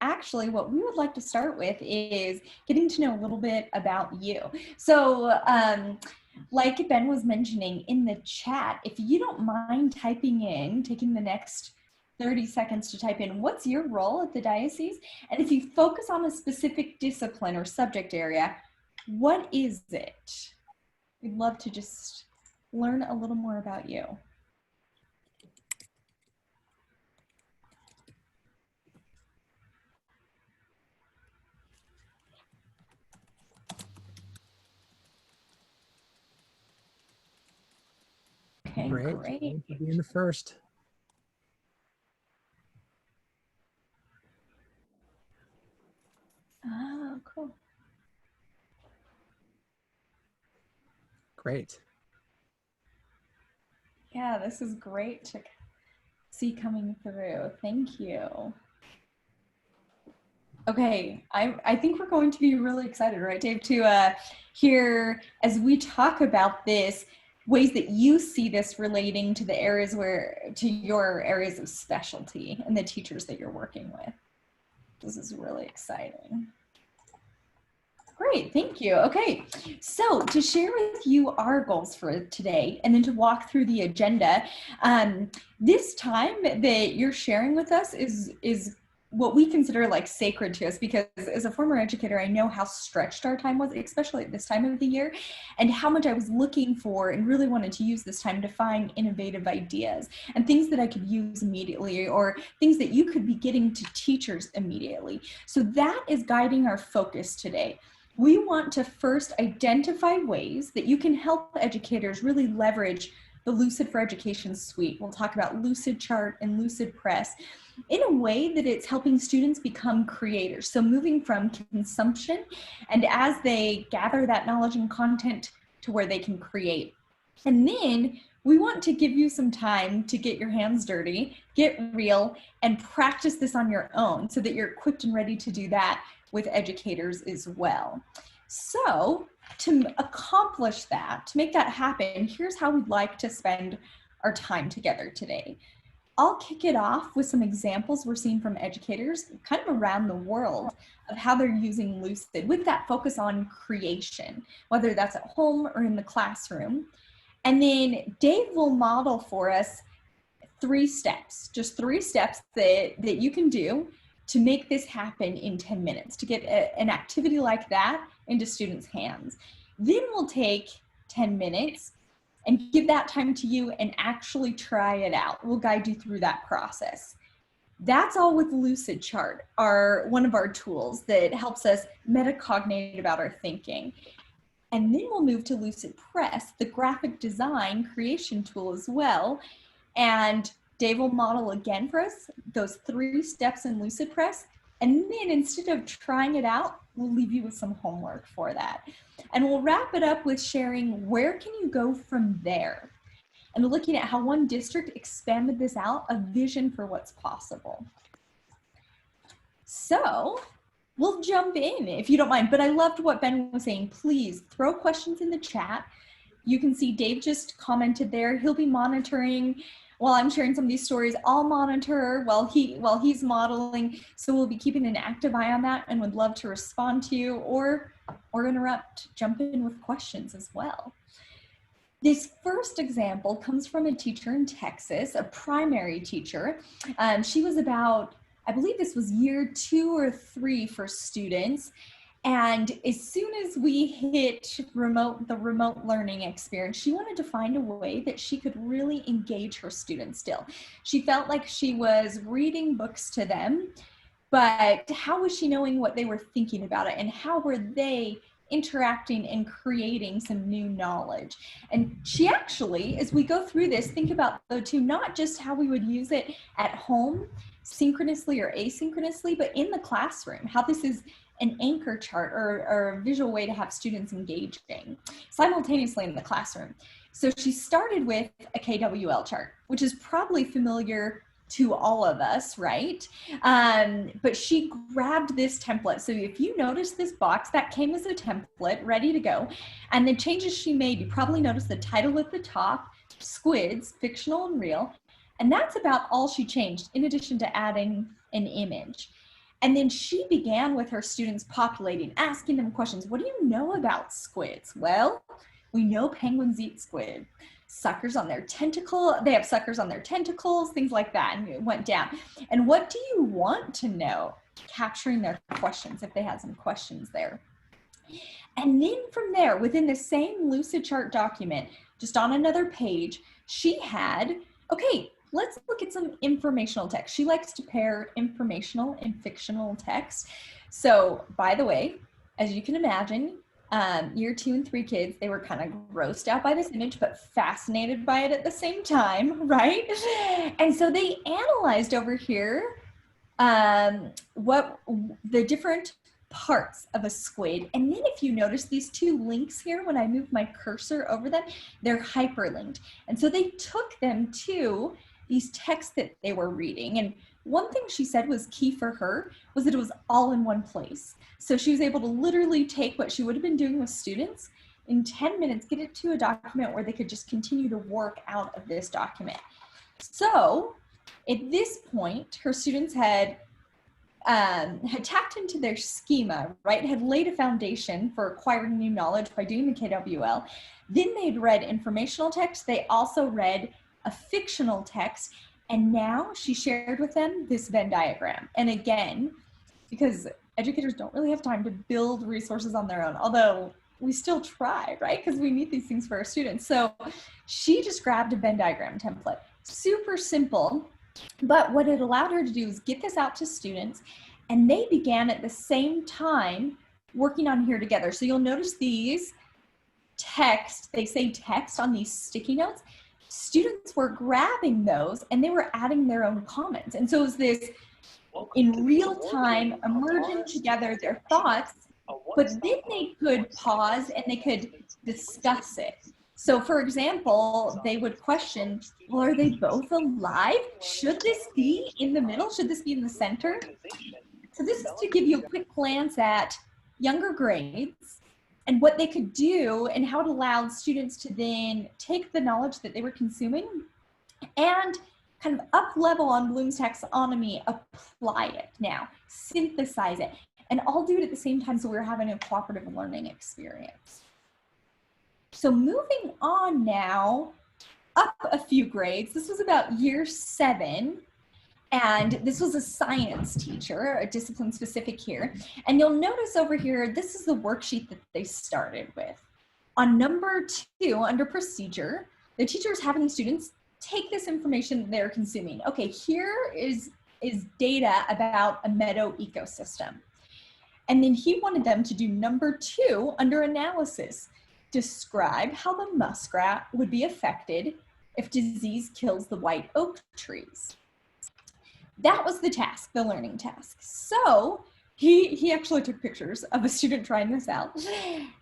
actually what we would like to start with is getting to know a little bit about you. So like Ben was mentioning in the chat, if you don't mind taking the next 30 seconds to type in what's your role at the diocese, and if you focus on a specific discipline or subject area, what is it? We'd love to just learn a little more about you. Okay, great. Thanks for being the first. Oh, cool. Great. Yeah, this is great to see coming through. Thank you. Okay, I think we're going to be really excited, right, Dave, to hear as we talk about this, ways that you see this relating to the areas to your areas of specialty and the teachers that you're working with. This is really exciting. Great, thank you. Okay, so to share with you our goals for today and then to walk through the agenda, this time that you're sharing with us is what we consider like sacred to us, because as a former educator, I know how stretched our time was, especially at this time of the year, and how much I was looking for and really wanted to use this time to find innovative ideas and things that I could use immediately, or things that you could be getting to teachers immediately. So that is guiding our focus today. We want to first identify ways that you can help educators really leverage the Lucid for Education suite. We'll talk about LucidChart and LucidPress in a way that it's helping students become creators. So moving from consumption, and as they gather that knowledge and content, to where they can create. And then we want to give you some time to get your hands dirty, get real, and practice this on your own so that you're equipped and ready to do that with educators as well. So to accomplish that, to make that happen, here's how we'd like to spend our time together today. I'll kick it off with some examples we're seeing from educators kind of around the world of how they're using Lucid with that focus on creation, whether that's at home or in the classroom. And then Dave will model for us 3 steps, just 3 steps that you can do to make this happen in 10 minutes, to get an activity like that into students' hands. Then we'll take 10 minutes and give that time to you and actually try it out. We'll guide you through that process. That's all with LucidChart, one of our tools that helps us metacognate about our thinking. And then we'll move to LucidPress, the graphic design creation tool as well. And Dave will model again for us those 3 steps in LucidPress. And then instead of trying it out, we'll leave you with some homework for that. And we'll wrap it up with sharing where can you go from there? And looking at how one district expanded this out, a vision for what's possible. So we'll jump in if you don't mind, but I loved what Ben was saying. Please throw questions in the chat. You can see Dave just commented there. He'll be monitoring while I'm sharing some of these stories. I'll monitor while he's modeling. So we'll be keeping an active eye on that and would love to respond to you or interrupt, jump in with questions as well. This first example comes from a teacher in Texas, a primary teacher. She was about, I believe this was year 2 or 3 for students. And as soon as we hit the remote learning experience, she wanted to find a way that she could really engage her students still. She felt like she was reading books to them, but how was she knowing what they were thinking about it, and how were they interacting and creating some new knowledge? And she actually, as we go through this, think about though too, not just how we would use it at home, synchronously or asynchronously, but in the classroom, how this is an anchor chart or a visual way to have students engaging simultaneously in the classroom. So she started with a KWL chart, which is probably familiar to all of us, right? But she grabbed this template. So if you notice this box, that came as a template ready to go. And the changes she made, you probably noticed the title at the top, Squids, Fictional and Real. And that's about all she changed, in addition to adding an image. And then she began with her students populating, asking them questions. What do you know about squids? Well, we know penguins eat squid. Suckers on their tentacle, they have suckers on their tentacles, things like that. And it went down. And what do you want to know? Capturing their questions if they had some questions there. And then from there, within the same LucidChart document, just on another page, she had, okay, let's look at some informational text. She likes to pair informational and fictional text. So by the way, as you can imagine, year 2 and 3 kids, they were kind of grossed out by this image, but fascinated by it at the same time, right? And so they analyzed over here what the different parts of a squid. And then if you notice these 2 links here, when I move my cursor over them, they're hyperlinked. And so they took them to these texts that they were reading. And one thing she said was key for her was that it was all in one place. So she was able to literally take what she would have been doing with students in 10 minutes, get it to a document where they could just continue to work out of this document. So at this point, her students had tapped into their schema, right? Had laid a foundation for acquiring new knowledge by doing the KWL. Then they'd read informational text. They also read a fictional text. And now she shared with them this Venn diagram. And again, because educators don't really have time to build resources on their own, although we still try, right? Because we need these things for our students. So she just grabbed a Venn diagram template. Super simple. But what it allowed her to do is get this out to students, and they began at the same time working on here together. So you'll notice these text, they say text on these sticky notes. Students were grabbing those and they were adding their own comments. And so it was this in real time, emerging together their thoughts, but then they could pause and they could discuss it. So for example, they would question, well, are they both alive? Should this be in the middle? Should this be in the center? So this is to give you a quick glance at younger grades and what they could do and how it allowed students to then take the knowledge that they were consuming and kind of up level on Bloom's taxonomy, apply it now, synthesize it, and all do it at the same time so we're having a cooperative learning experience. So moving on now, up a few grades, this was about year 7, and this was a science teacher, a discipline specific here. And you'll notice over here, this is the worksheet that they started with. On number 2, under procedure, the teacher is having the students take this information that they're consuming. Okay, here is data about a meadow ecosystem. And then he wanted them to do number 2 under analysis. Describe how the muskrat would be affected if disease kills the white oak trees. That was the task, the learning task. So he actually took pictures of a student trying this out.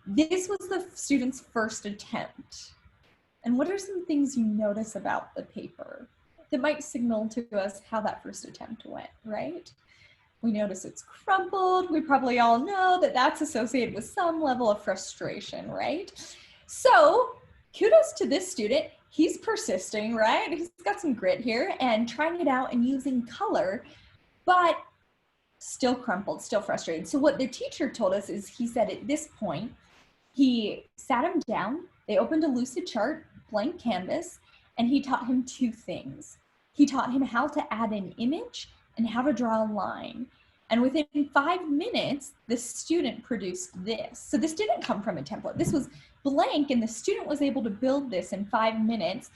This was the student's first attempt. And what are some things you notice about the paper that might signal to us how that first attempt went, right? We notice it's crumpled. We probably all know that that's associated with some level of frustration, right? So kudos to this student. He's persisting, right? He's got some grit here and trying it out and using color, but still crumpled, still frustrated. So what the teacher told us is he said at this point, he sat him down, they opened a LucidChart, blank canvas, and he taught him 2 things. He taught him how to add an image and how to draw a line. And within 5 minutes, the student produced this. So this didn't come from a template. This was blank, and the student was able to build this in 5 minutes.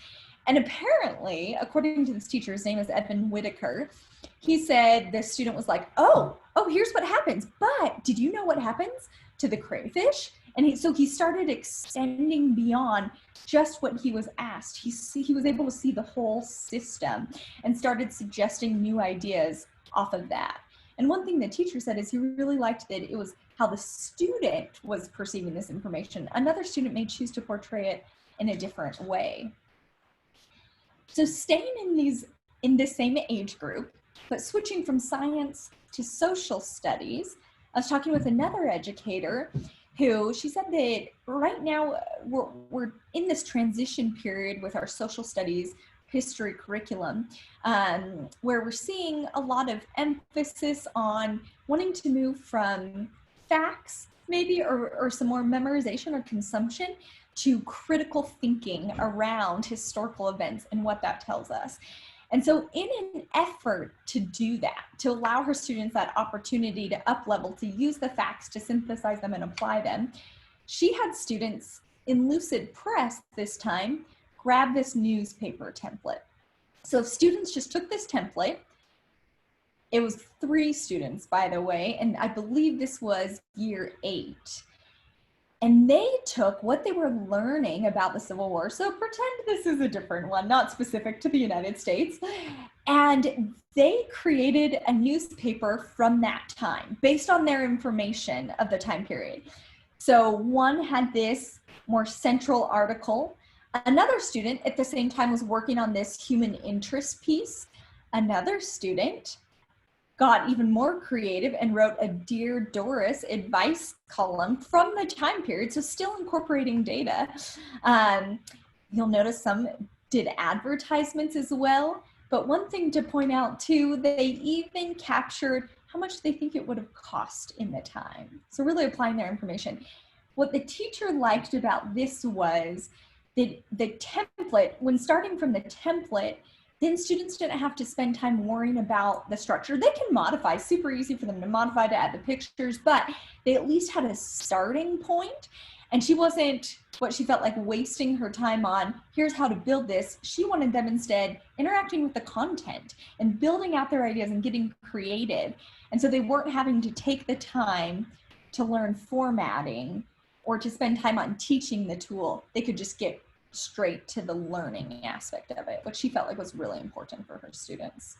And apparently, according to this teacher, his name is Edmund Whitaker, he said the student was like, oh, here's what happens. But did you know what happens to the crayfish? And so he started extending beyond just what he was asked. He was able to see the whole system and started suggesting new ideas off of that. And one thing the teacher said is he really liked that it was how the student was perceiving this information. Another student may choose to portray it in a different way. So staying in this same age group, but switching from science to social studies, I was talking with another educator who she said that right now we're in this transition period with our social studies history curriculum, where we're seeing a lot of emphasis on wanting to move from facts, maybe, or some more memorization or consumption, to critical thinking around historical events and what that tells us. And so in an effort to do that, to allow her students that opportunity to up-level, to use the facts, to synthesize them and apply them, she had students in LucidPress this time grab this newspaper template. So if students just took this template, it was 3 students, by the way, and I believe this was year 8. And they took what they were learning about the Civil War, so pretend this is a different one, not specific to the United States, and they created a newspaper from that time based on their information of the time period. So one had this more central article. Another student at the same time was working on this human interest piece. Another student got even more creative and wrote a Dear Doris advice column from the time period, so still incorporating data. You'll notice some did advertisements as well, but one thing to point out too, they even captured how much they think it would have cost in the time. So really applying their information. What the teacher liked about this was that the template, when starting from the template, then students didn't have to spend time worrying about the structure. They can modify, super easy for them to modify, to add the pictures, but they at least had a starting point. And she wasn't, what she felt like, wasting her time on, here's how to build this. She wanted them instead interacting with the content and building out their ideas and getting creative. And so they weren't having to take the time to learn formatting or to spend time on teaching the tool. They could just get straight to the learning aspect of it, which she felt like was really important for her students.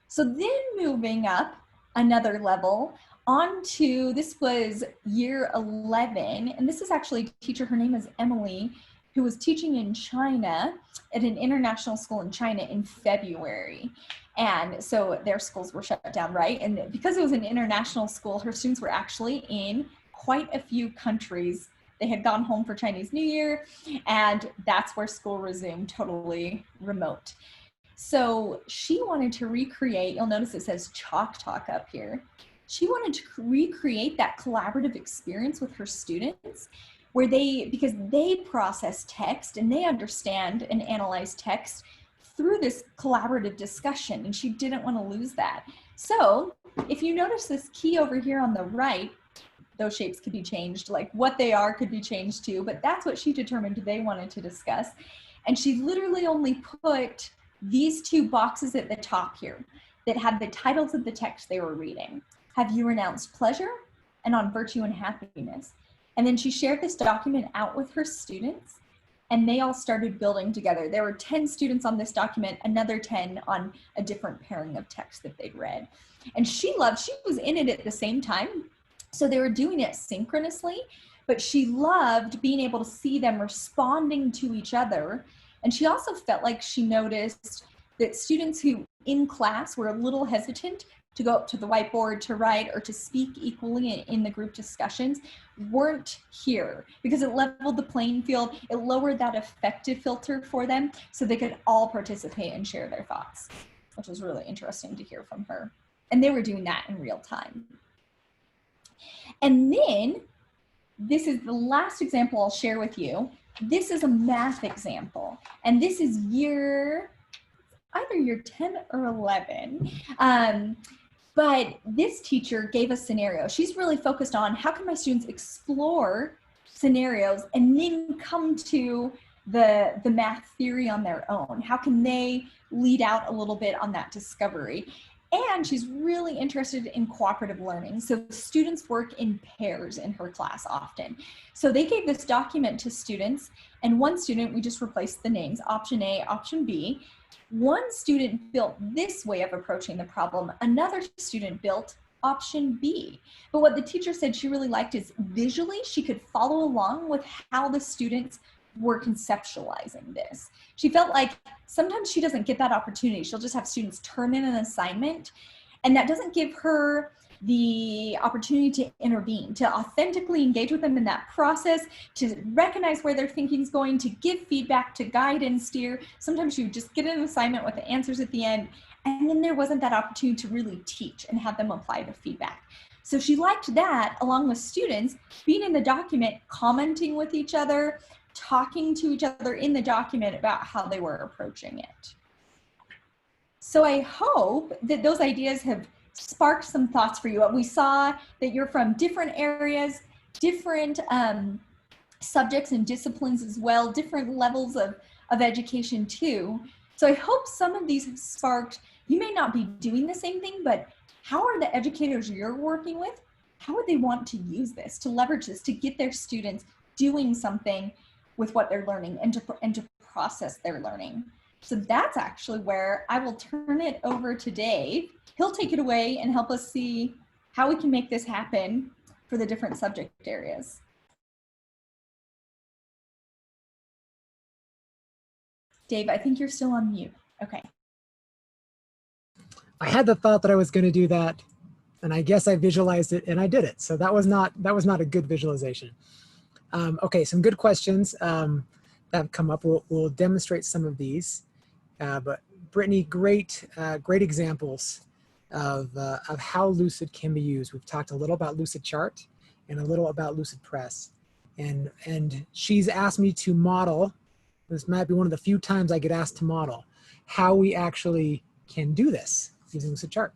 So then moving up another level onto, this was year 11, and this is actually a teacher, her name is Emily, who was teaching in China at an international school in China in February. And so their schools were shut down, right? And because it was an international school, her students were actually in quite a few countries. They had gone home for Chinese New Year, and that's where school resumed, totally remote. So she wanted to recreate, you'll notice it says Chalk Talk up here. She wanted to recreate that collaborative experience with her students where because they process text and they understand and analyze text through this collaborative discussion, and she didn't want to lose that. So if you notice this key over here on the right, those shapes could be changed, like what they are could be changed too, but that's what she determined they wanted to discuss. And she literally only put these 2 boxes at the top here that had the titles of the text they were reading. Have you renounced pleasure? And on virtue and happiness. And then she shared this document out with her students, and they all started building together. There were 10 students on this document, another 10 on a different pairing of text that they'd read. And she was in it at the same time, so they were doing it synchronously, but she loved being able to see them responding to each other. And she also felt like she noticed that students who in class were a little hesitant to go up to the whiteboard to write or to speak equally in the group discussions weren't here, because it leveled the playing field. It lowered that affective filter for them so they could all participate and share their thoughts, which was really interesting to hear from her. And they were doing that in real time. And then, this is the last example I'll share with you. This is a math example, and this is either year 10 or 11. But this teacher gave a scenario. She's really focused on how can my students explore scenarios and then come to the math theory on their own? How can they lead out a little bit on that discovery? And she's really interested in cooperative learning. So students work in pairs in her class often. So they gave this document to students, and one student, we just replaced the names, option A, option B. One student built this way of approaching the problem. Another student built option B. But what the teacher said she really liked is visually she could follow along with how the students were conceptualizing this. She felt like sometimes she doesn't get that opportunity. She'll just have students turn in an assignment, and that doesn't give her the opportunity to intervene, to authentically engage with them in that process, to recognize where their thinking's going, to give feedback, to guide and steer. Sometimes you just get an assignment with the answers at the end, and then there wasn't that opportunity to really teach and have them apply the feedback. So she liked that, along with students being in the document, commenting with each other, talking to each other in the document about how they were approaching it. So I hope that those ideas have sparked some thoughts for you. We saw that you're from different areas, different subjects and disciplines as well, different levels of education too. So I hope some of these have sparked, you may not be doing the same thing, but how are the educators you're working with, how would they want to use this, to leverage this, to get their students doing something with what they're learning and to process their learning? So that's actually where I will turn it over to Dave. He'll take it away and help us see how we can make this happen for the different subject areas. Dave, I think you're still on mute. Okay. I had the thought that I was going to do that, and I guess I visualized it and I did it. So that was not a good visualization. Okay, some good questions that have come up. We'll demonstrate some of these. But Brittany, great examples of how Lucid can be used. We've talked a little about LucidChart and a little about LucidPress. And she's asked me to model, this might be one of the few times I get asked to model, how we actually can do this using LucidChart.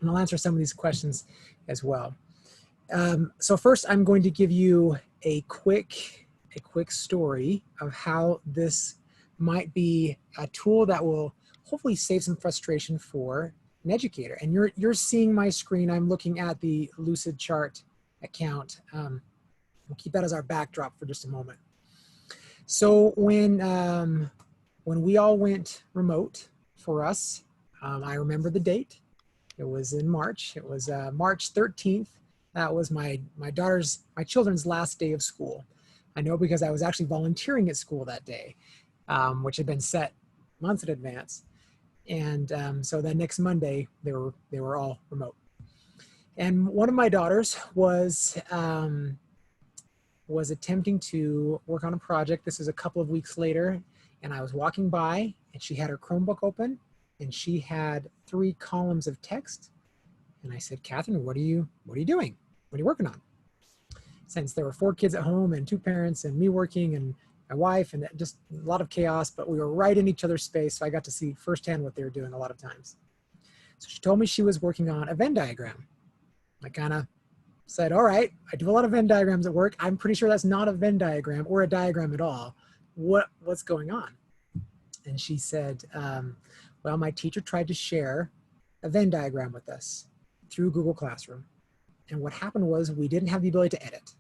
And I'll answer some of these questions as well. So first, I'm going to give you a quick story of how this might be a tool that will hopefully save some frustration for an educator. And you're seeing my screen. I'm looking at the LucidChart account. We'll keep that as our backdrop for just a moment. So when we all went remote for us, I remember the date. It was in March. It was March 13th. That was my children's last day of school. I know because I was actually volunteering at school that day, which had been set months in advance. And so then next Monday, they were all remote. And one of my daughters was attempting to work on a project. This was a couple of weeks later, and I was walking by, and she had her Chromebook open, and she had 3 columns of text. And I said, "Catherine, what are you doing? What are you working on?" Since there were 4 kids at home and 2 parents and me working and my wife and just a lot of chaos, but we were right in each other's space, so I got to see firsthand what they were doing a lot of times. So she told me she was working on a Venn diagram. I kind of said, "All right, I do a lot of Venn diagrams at work. I'm pretty sure that's not a Venn diagram or a diagram at all. What's going on?" And she said, "Well, my teacher tried to share a Venn diagram with us through Google Classroom. And what happened was we didn't have the ability to edit.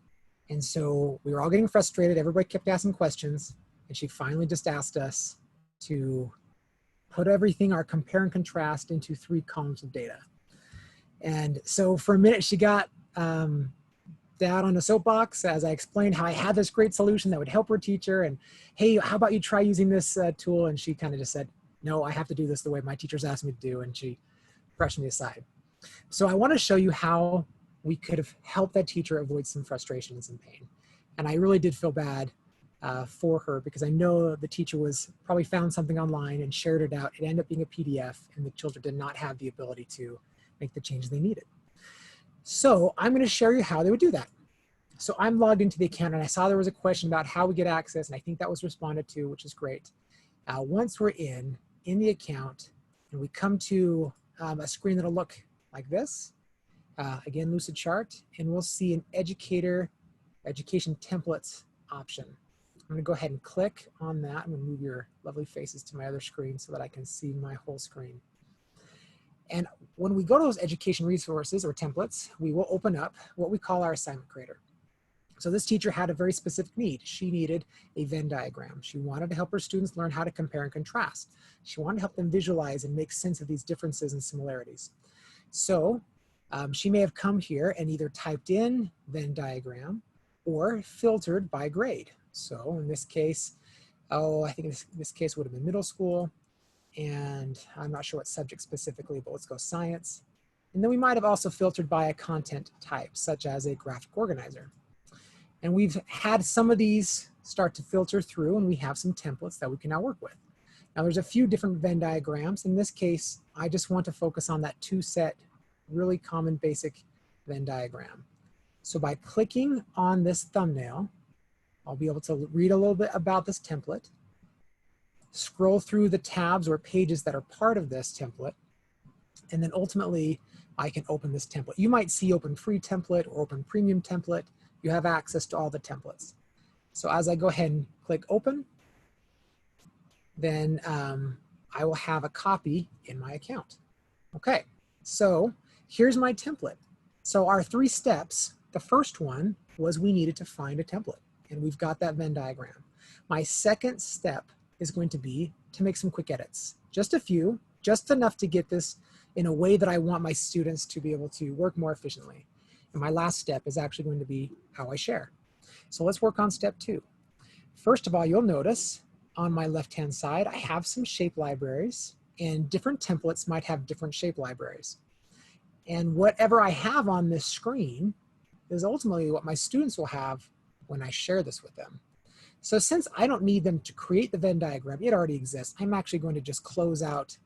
And so we were all getting frustrated. Everybody kept asking questions. And she finally just asked us to put everything, our compare and contrast, into 3 columns of data." And so for a minute, she got down on a soapbox as I explained how I had this great solution that would help her teacher. And, "Hey, how about you try using this tool?" And she kind of just said, "No, I have to do this the way my teacher's asked me to do." And she brushed me aside. So I want to show you how we could have helped that teacher avoid some frustration and some pain. And I really did feel bad for her, because I know the teacher was probably found something online and shared it out. It ended up being a PDF, and the children did not have the ability to make the changes they needed. So I'm going to show you how they would do that. So I'm logged into the account, and I saw there was a question about how we get access, and I think that was responded to, which is great. Once we're in the account, and we come to a screen that'll look like this, again, LucidChart, and we'll see an education templates option. I'm going to go ahead and click on that. I'm going to move your lovely faces to my other screen so that I can see my whole screen. And when we go to those education resources or templates, we will open up what we call our assignment creator. So this teacher had a very specific need. She needed a Venn diagram. She wanted to help her students learn how to compare and contrast. She wanted to help them visualize and make sense of these differences and similarities. So she may have come here and either typed in Venn diagram or filtered by grade. So in this case, I think this case would have been middle school, and I'm not sure what subject specifically, but let's go science. And then we might have also filtered by a content type, such as a graphic organizer. And we've had some of these start to filter through, and we have some templates that we can now work with. Now there's a few different Venn diagrams. In this case, I just want to focus on that 2-set, really common basic Venn diagram. So by clicking on this thumbnail, I'll be able to read a little bit about this template, scroll through the tabs or pages that are part of this template, and then ultimately I can open this template. You might see open free template or open premium template. You have access to all the templates. So as I go ahead and click open, then I will have a copy in my account. Okay, so here's my template. So our 3 steps, the first one was we needed to find a template, and we've got that Venn diagram. My second step is going to be to make some quick edits. Just a few, just enough to get this in a way that I want my students to be able to work more efficiently. And my last step is actually going to be how I share. So let's work on step 2. First of all, you'll notice on my left-hand side, I have some shape libraries, and different templates might have different shape libraries. And whatever I have on this screen is ultimately what my students will have when I share this with them. So since I don't need them to create the Venn diagram, it already exists, I'm actually going to just close out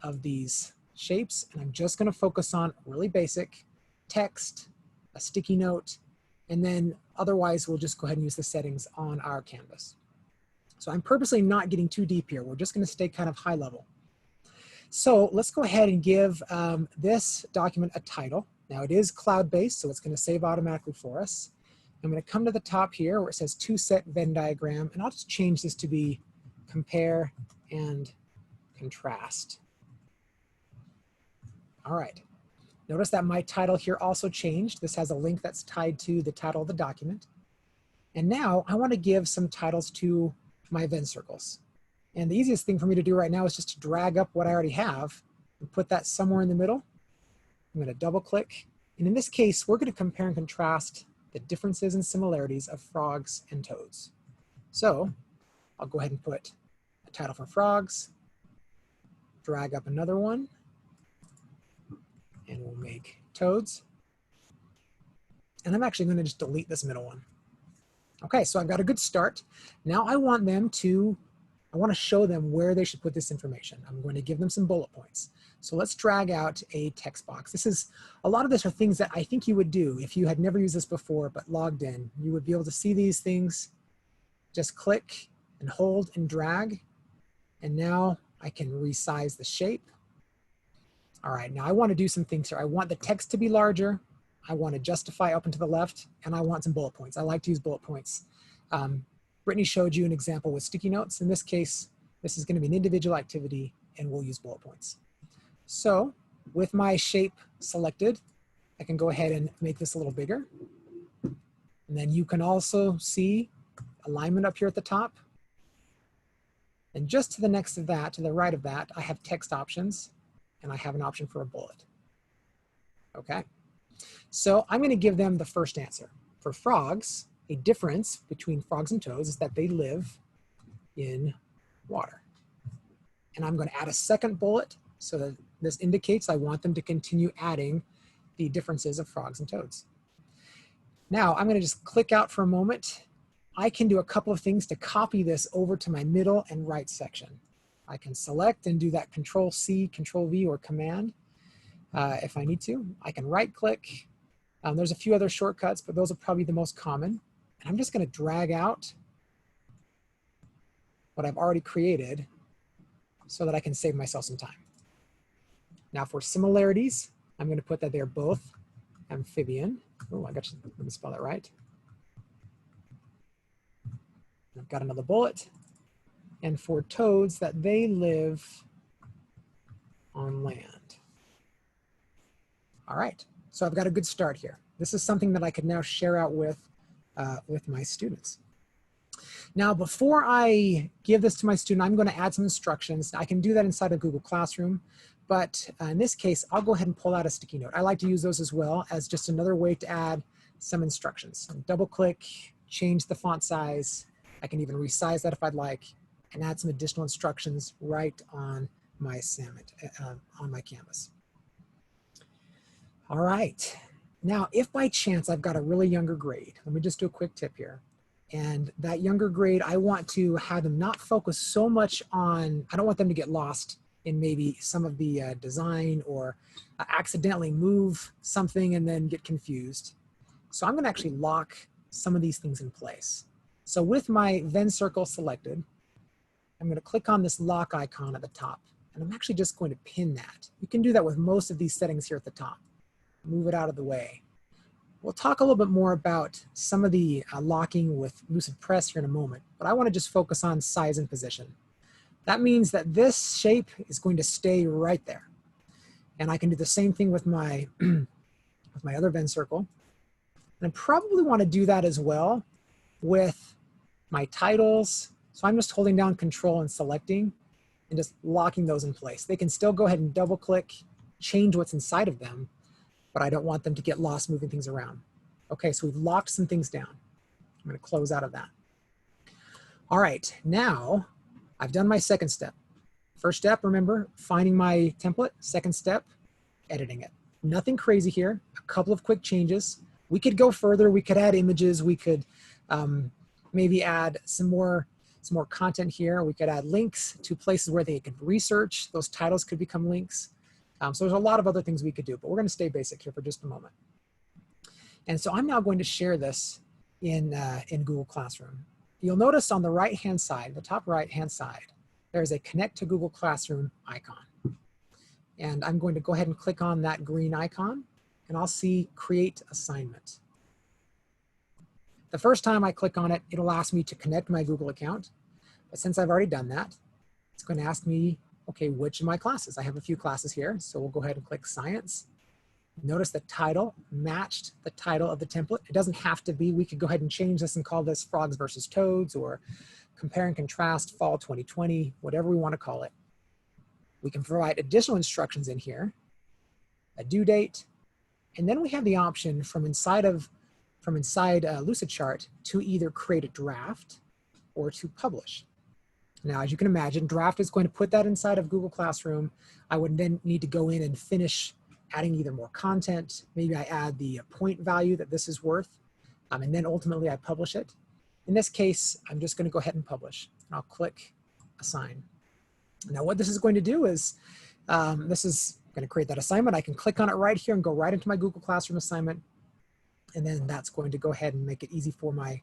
of these shapes, and I'm just going to focus on really basic text, a sticky note, and then otherwise we'll just go ahead and use the settings on our canvas. So I'm purposely not getting too deep here. We're just going to stay kind of high level. So let's go ahead and give this document a title. Now it is cloud-based, so it's going to save automatically for us. I'm going to come to the top here where it says 2-set Venn diagram, and I'll just change this to be compare and contrast. All right. Notice that my title here also changed. This has a link that's tied to the title of the document. And now I want to give some titles to my Venn circles. And the easiest thing for me to do right now is just to drag up what I already have and put that somewhere in the middle. I'm going to double click. And in this case, we're going to compare and contrast the differences and similarities of frogs and toads. So I'll go ahead and put a title for frogs, drag up another one, and we'll make toads. And I'm actually going to just delete this middle one. Okay, so I've got a good start. Now I want to show them where they should put this information. I'm going to give them some bullet points. So let's drag out a text box. A lot of this are things that I think you would do if you had never used this before but logged in. You would be able to see these things. Just click and hold and drag. And now I can resize the shape. All right, now I want to do some things here. I want the text to be larger. I want to justify up and to the left, and I want some bullet points. I like to use bullet points. Brittany showed you an example with sticky notes. In this case, this is going to be an individual activity, and we'll use bullet points. So with my shape selected, I can go ahead and make this a little bigger. And then you can also see alignment up here at the top. And just to the next of that, to the right of that, I have text options, and I have an option for a bullet. Okay. So I'm going to give them the first answer. For frogs, a difference between frogs and toads is that they live in water. And I'm going to add a second bullet so that this indicates I want them to continue adding the differences of frogs and toads. Now I'm going to just click out for a moment. I can do a couple of things to copy this over to my middle and right section. I can select and do that Control-C, Control-V, or Command if I need to. I can right-click. There's a few other shortcuts, but those are probably the most common. And I'm just going to drag out what I've already created so that I can save myself some time. Now for similarities, I'm going to put that they're both amphibian. Oh, let me spell that right. I've got another bullet. And for toads, that they live on land. All right, so I've got a good start here. This is something that I could now share out with my students. Now, before I give this to my student, I'm going to add some instructions. I can do that inside of Google Classroom, but in this case, I'll go ahead and pull out a sticky note. I like to use those as well as just another way to add some instructions. Double click, change the font size. I can even resize that if I'd like, and add some additional instructions right on my CEnet, on my canvas. All right. Now, if by chance I've got a really younger grade, let me just do a quick tip here. And that younger grade, I want to have them not focus so much on, I don't want them to get lost in maybe some of the design or accidentally move something and then get confused. So I'm going to actually lock some of these things in place. So with my Venn circle selected, I'm going to click on this lock icon at the top, and I'm actually just going to pin that. You can do that with most of these settings here at the top. Move it out of the way. We'll talk a little bit more about some of the locking with LucidPress here in a moment, but I want to just focus on size and position. That means that this shape is going to stay right there. And I can do the same thing with my, with my other Venn circle. And I probably want to do that as well with my titles. So I'm just holding down Control and selecting and just locking those in place. They can still go ahead and double click, change what's inside of them, but I don't want them to get lost moving things around. Okay, so we've locked some things down. I'm going to close out of that. All right, now I've done my second step. First step, remember, finding my template. Second step, editing it. Nothing crazy here, a couple of quick changes. We could go further, we could add images, we could maybe add some more content here. We could add links to places where they can research. Those titles could become links. So there's a lot of other things we could do, but we're going to stay basic here for just a moment. And so I'm now going to share this in Google Classroom. You'll notice on the right-hand side, the top right-hand side, there's a Connect to Google Classroom icon. And I'm going to go ahead and click on that green icon, and I'll see Create Assignment. The first time I click on it, it'll ask me to connect my Google account. But since I've already done that, it's going to ask me, okay, which of my classes? I have a few classes here, so we'll go ahead and click Science. Notice the title matched the title of the template. It doesn't have to be. We could go ahead and change this and call this Frogs versus Toads or Compare and Contrast Fall 2020, whatever we want to call it. We can provide additional instructions in here, a due date, and then we have the option from inside LucidChart to either create a draft or to publish. Now, as you can imagine, draft is going to put that inside of Google Classroom. I would then need to go in and finish adding either more content. Maybe I add the point value that this is worth, and then ultimately I publish it. In this case, I'm just going to go ahead and publish. And I'll click Assign. Now, what this is going to do is, this is going to create that assignment. I can click on it right here and go right into my Google Classroom assignment. And then that's going to go ahead and make it easy for my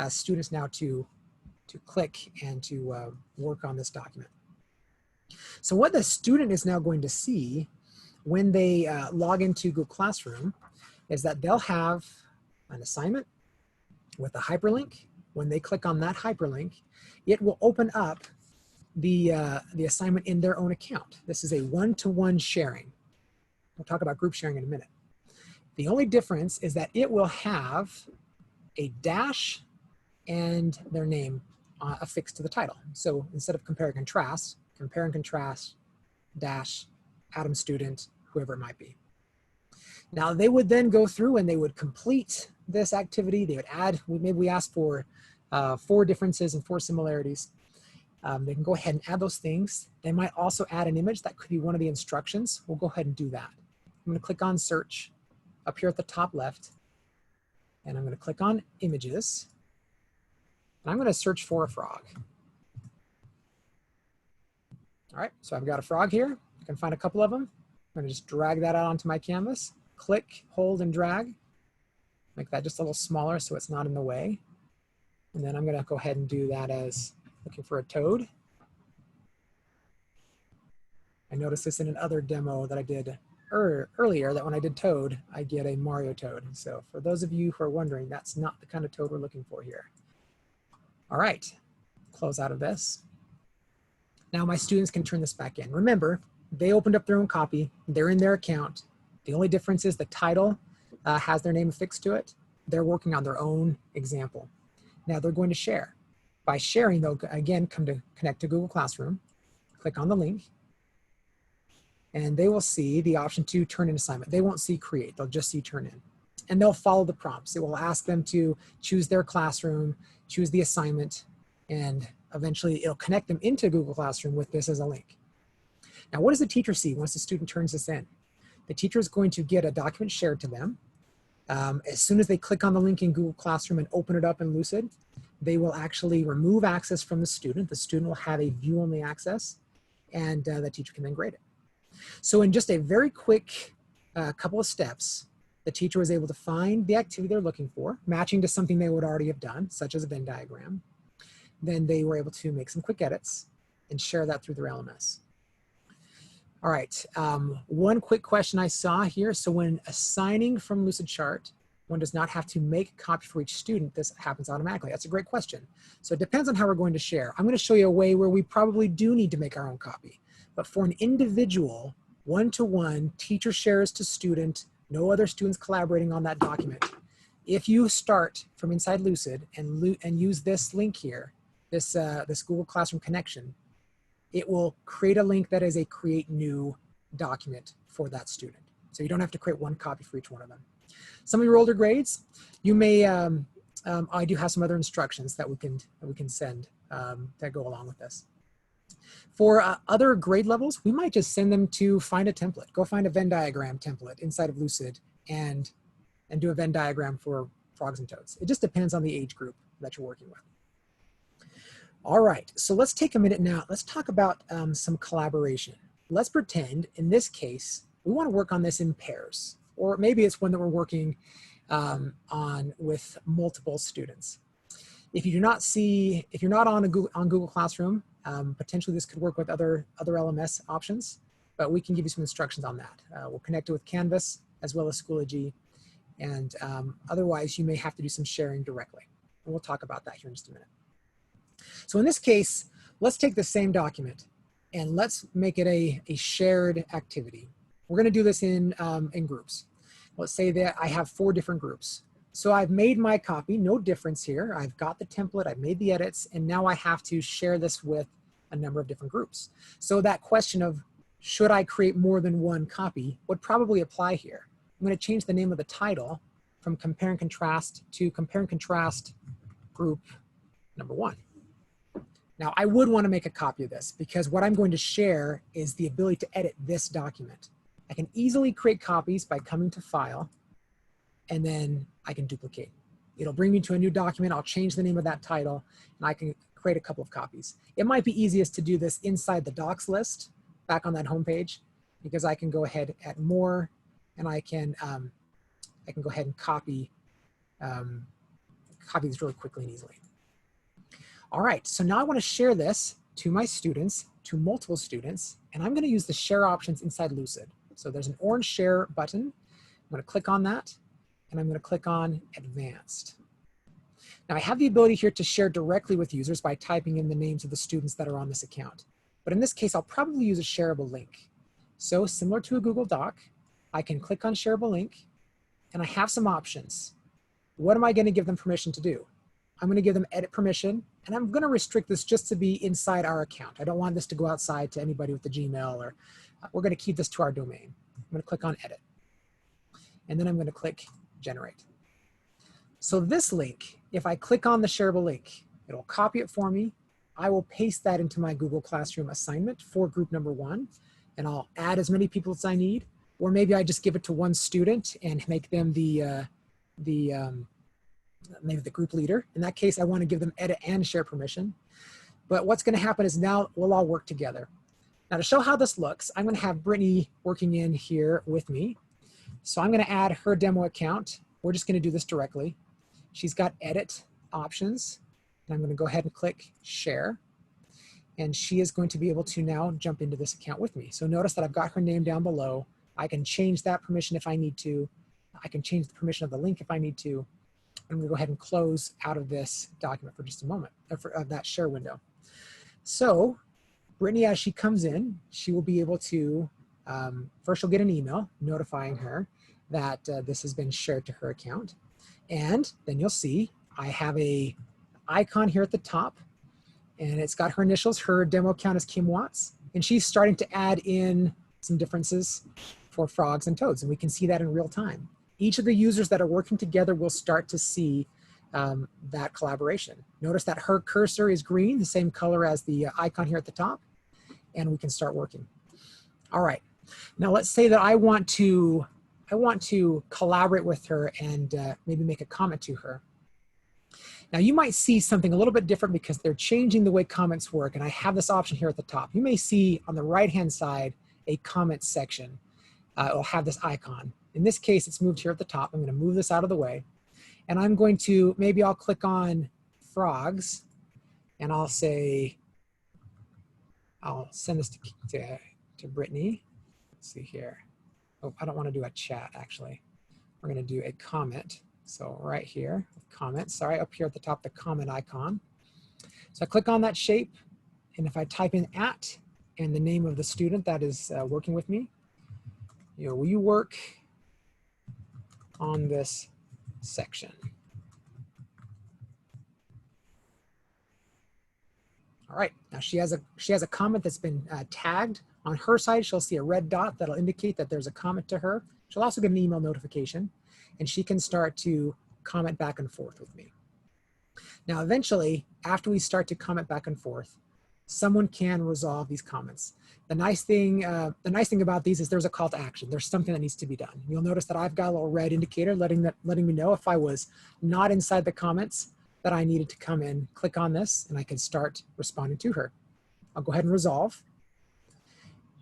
students now to click and to work on this document. So what the student is now going to see when they log into Google Classroom is that they'll have an assignment with a hyperlink. When they click on that hyperlink, it will open up the assignment in their own account. This is a one-to-one sharing. We'll talk about group sharing in a minute. The only difference is that it will have a dash and their name affixed to the title. So instead of compare and contrast, dash, Adam student, whoever it might be. Now they would then go through and they would complete this activity. They would add, maybe we asked for 4 differences and 4 similarities. They can go ahead and add those things. They might also add an image. That could be one of the instructions. We'll go ahead and do that. I'm going to click on search up here at the top left. And I'm going to click on images. And I'm going to search for a frog. All right, so I've got a frog here. I can find a couple of them. I'm going to just drag that out onto my canvas. Click, hold, and drag. Make that just a little smaller so it's not in the way. And then I'm going to go ahead and do that as looking for a toad. I noticed this in another demo that I did earlier, that when I did toad, I get a Mario toad. So for those of you who are wondering, that's not the kind of toad we're looking for here. All right, close out of this. Now my students can turn this back in. Remember, they opened up their own copy. They're in their account. The only difference is the title has their name affixed to it. They're working on their own example. Now they're going to share. By sharing, they'll again come to connect to Google Classroom, click on the link, and they will see the option to turn in assignment. They won't see create, they'll just see turn in. And they'll follow the prompts. It will ask them to choose their classroom, choose the assignment, and eventually it'll connect them into Google Classroom with this as a link. Now, what does the teacher see once the student turns this in? The teacher is going to get a document shared to them. As soon as they click on the link in Google Classroom and open it up in Lucid, they will actually remove access from the student. The student will have a view-only access, and the teacher can then grade it. So in just a very quick couple of steps, the teacher was able to find the activity they're looking for, matching to something they would already have done, such as a Venn diagram. Then they were able to make some quick edits and share that through their LMS. All right, one quick question I saw here. So when assigning from LucidChart, one does not have to make a copy for each student. This happens automatically. That's a great question. So it depends on how we're going to share. I'm going to show you a way where we probably do need to make our own copy. But for an individual, one-to-one, teacher shares to student, no other students collaborating on that document. If you start from inside Lucid and use this link here, this Google Classroom connection, it will create a link that is a create new document for that student. So you don't have to create one copy for each one of them. Some of your older grades, you may, I do have some other instructions that we can send that go along with this. For other grade levels, we might just send them to find a template. Go find a Venn diagram template inside of Lucid and do a Venn diagram for frogs and toads. It just depends on the age group that you're working with. All right, so let's take a minute now. Let's talk about some collaboration. Let's pretend, in this case, we want to work on this in pairs, or maybe it's one that we're working on with multiple students. If you do not see, if you're not on Google Classroom, potentially this could work with other LMS options, but we can give you some instructions on that. We'll connect it with Canvas as well as Schoology, and otherwise you may have to do some sharing directly. And we'll talk about that here in just a minute. So in this case, let's take the same document and let's make it a shared activity. We're going to do this in groups. Let's say that I have 4 different groups. So I've made my copy, no difference here. I've got the template, I've made the edits, and now I have to share this with a number of different groups. So that question of should I create more than one copy would probably apply here. I'm going to change the name of the title from Compare and Contrast to Compare and Contrast Group Number 1. Now, I would want to make a copy of this because what I'm going to share is the ability to edit this document. I can easily create copies by coming to File, and then I can duplicate. It'll bring me to a new document. I'll change the name of that title, and I can create a couple of copies. It might be easiest to do this inside the docs list back on that home page, because I can go ahead at More, and I can go ahead and copy these really quickly and easily. All right, so now I want to share this to my students, to multiple students, and I'm going to use the share options inside Lucid. So there's an orange share button. I'm going to click on that, and I'm going to click on Advanced. Now I have the ability here to share directly with users by typing in the names of the students that are on this account. But in this case, I'll probably use a shareable link. So similar to a Google Doc, I can click on shareable link, and I have some options. What am I going to give them permission to do? I'm going to give them edit permission, and I'm going to restrict this just to be inside our account. I don't want this to go outside to anybody with the Gmail, or we're going to keep this to our domain. I'm going to click on edit, and then I'm going to click generate. So this link, if I click on the shareable link, it'll copy it for me. I will paste that into my Google Classroom assignment for group number 1, and I'll add as many people as I need, or maybe I just give it to one student and make them maybe the group leader. In that case, I want to give them edit and share permission. But what's going to happen is now we'll all work together. Now to show how this looks, I'm going to have Brittany working in here with me. So I'm going to add her demo account. We're just going to do this directly. She's got edit options, and I'm going to go ahead and click share. And she is going to be able to now jump into this account with me. So notice that I've got her name down below. I can change that permission if I need to. I can change the permission of the link if I need to. I'm going to go ahead and close out of this document for just a moment, of that share window. So Brittany, as she comes in, she will be able to, first she'll get an email notifying her that this has been shared to her account. And then you'll see I have a icon here at the top, and it's got her initials. Her demo account is Kim Watts, and she's starting to add in some differences for frogs and toads, and we can see that in real time. Each of the users that are working together will start to see that collaboration. Notice that her cursor is green, the same color as the icon here at the top, and we can start working. All right, Now let's say that I want to collaborate with her and maybe make a comment to her. Now you might see something a little bit different because they're changing the way comments work, and I have this option here at the top. You may see on the right-hand side a comment section. It'll have this icon. In this case, it's moved here at the top. I'm going to move this out of the way, and I'm going to, maybe I'll click on frogs, and I'll say, I'll send this to Brittany. Let's see here. Oh, I don't want to do a chat, actually. We're going to do a comment. So right here, comment, sorry, up here at the top, the comment icon. So I click on that shape, and if I type in @ and the name of the student that is working with me, will you work on this section? All right, now she has a comment that's been tagged. On her side, she'll see a red dot that'll indicate that there's a comment to her. She'll also get an email notification, and she can start to comment back and forth with me. Now, eventually, after we start to comment back and forth, someone can resolve these comments. The nice thing about these is there's a call to action. There's something that needs to be done. You'll notice that I've got a little red indicator letting me know if I was not inside the comments that I needed to come in, click on this, and I can start responding to her. I'll go ahead and resolve.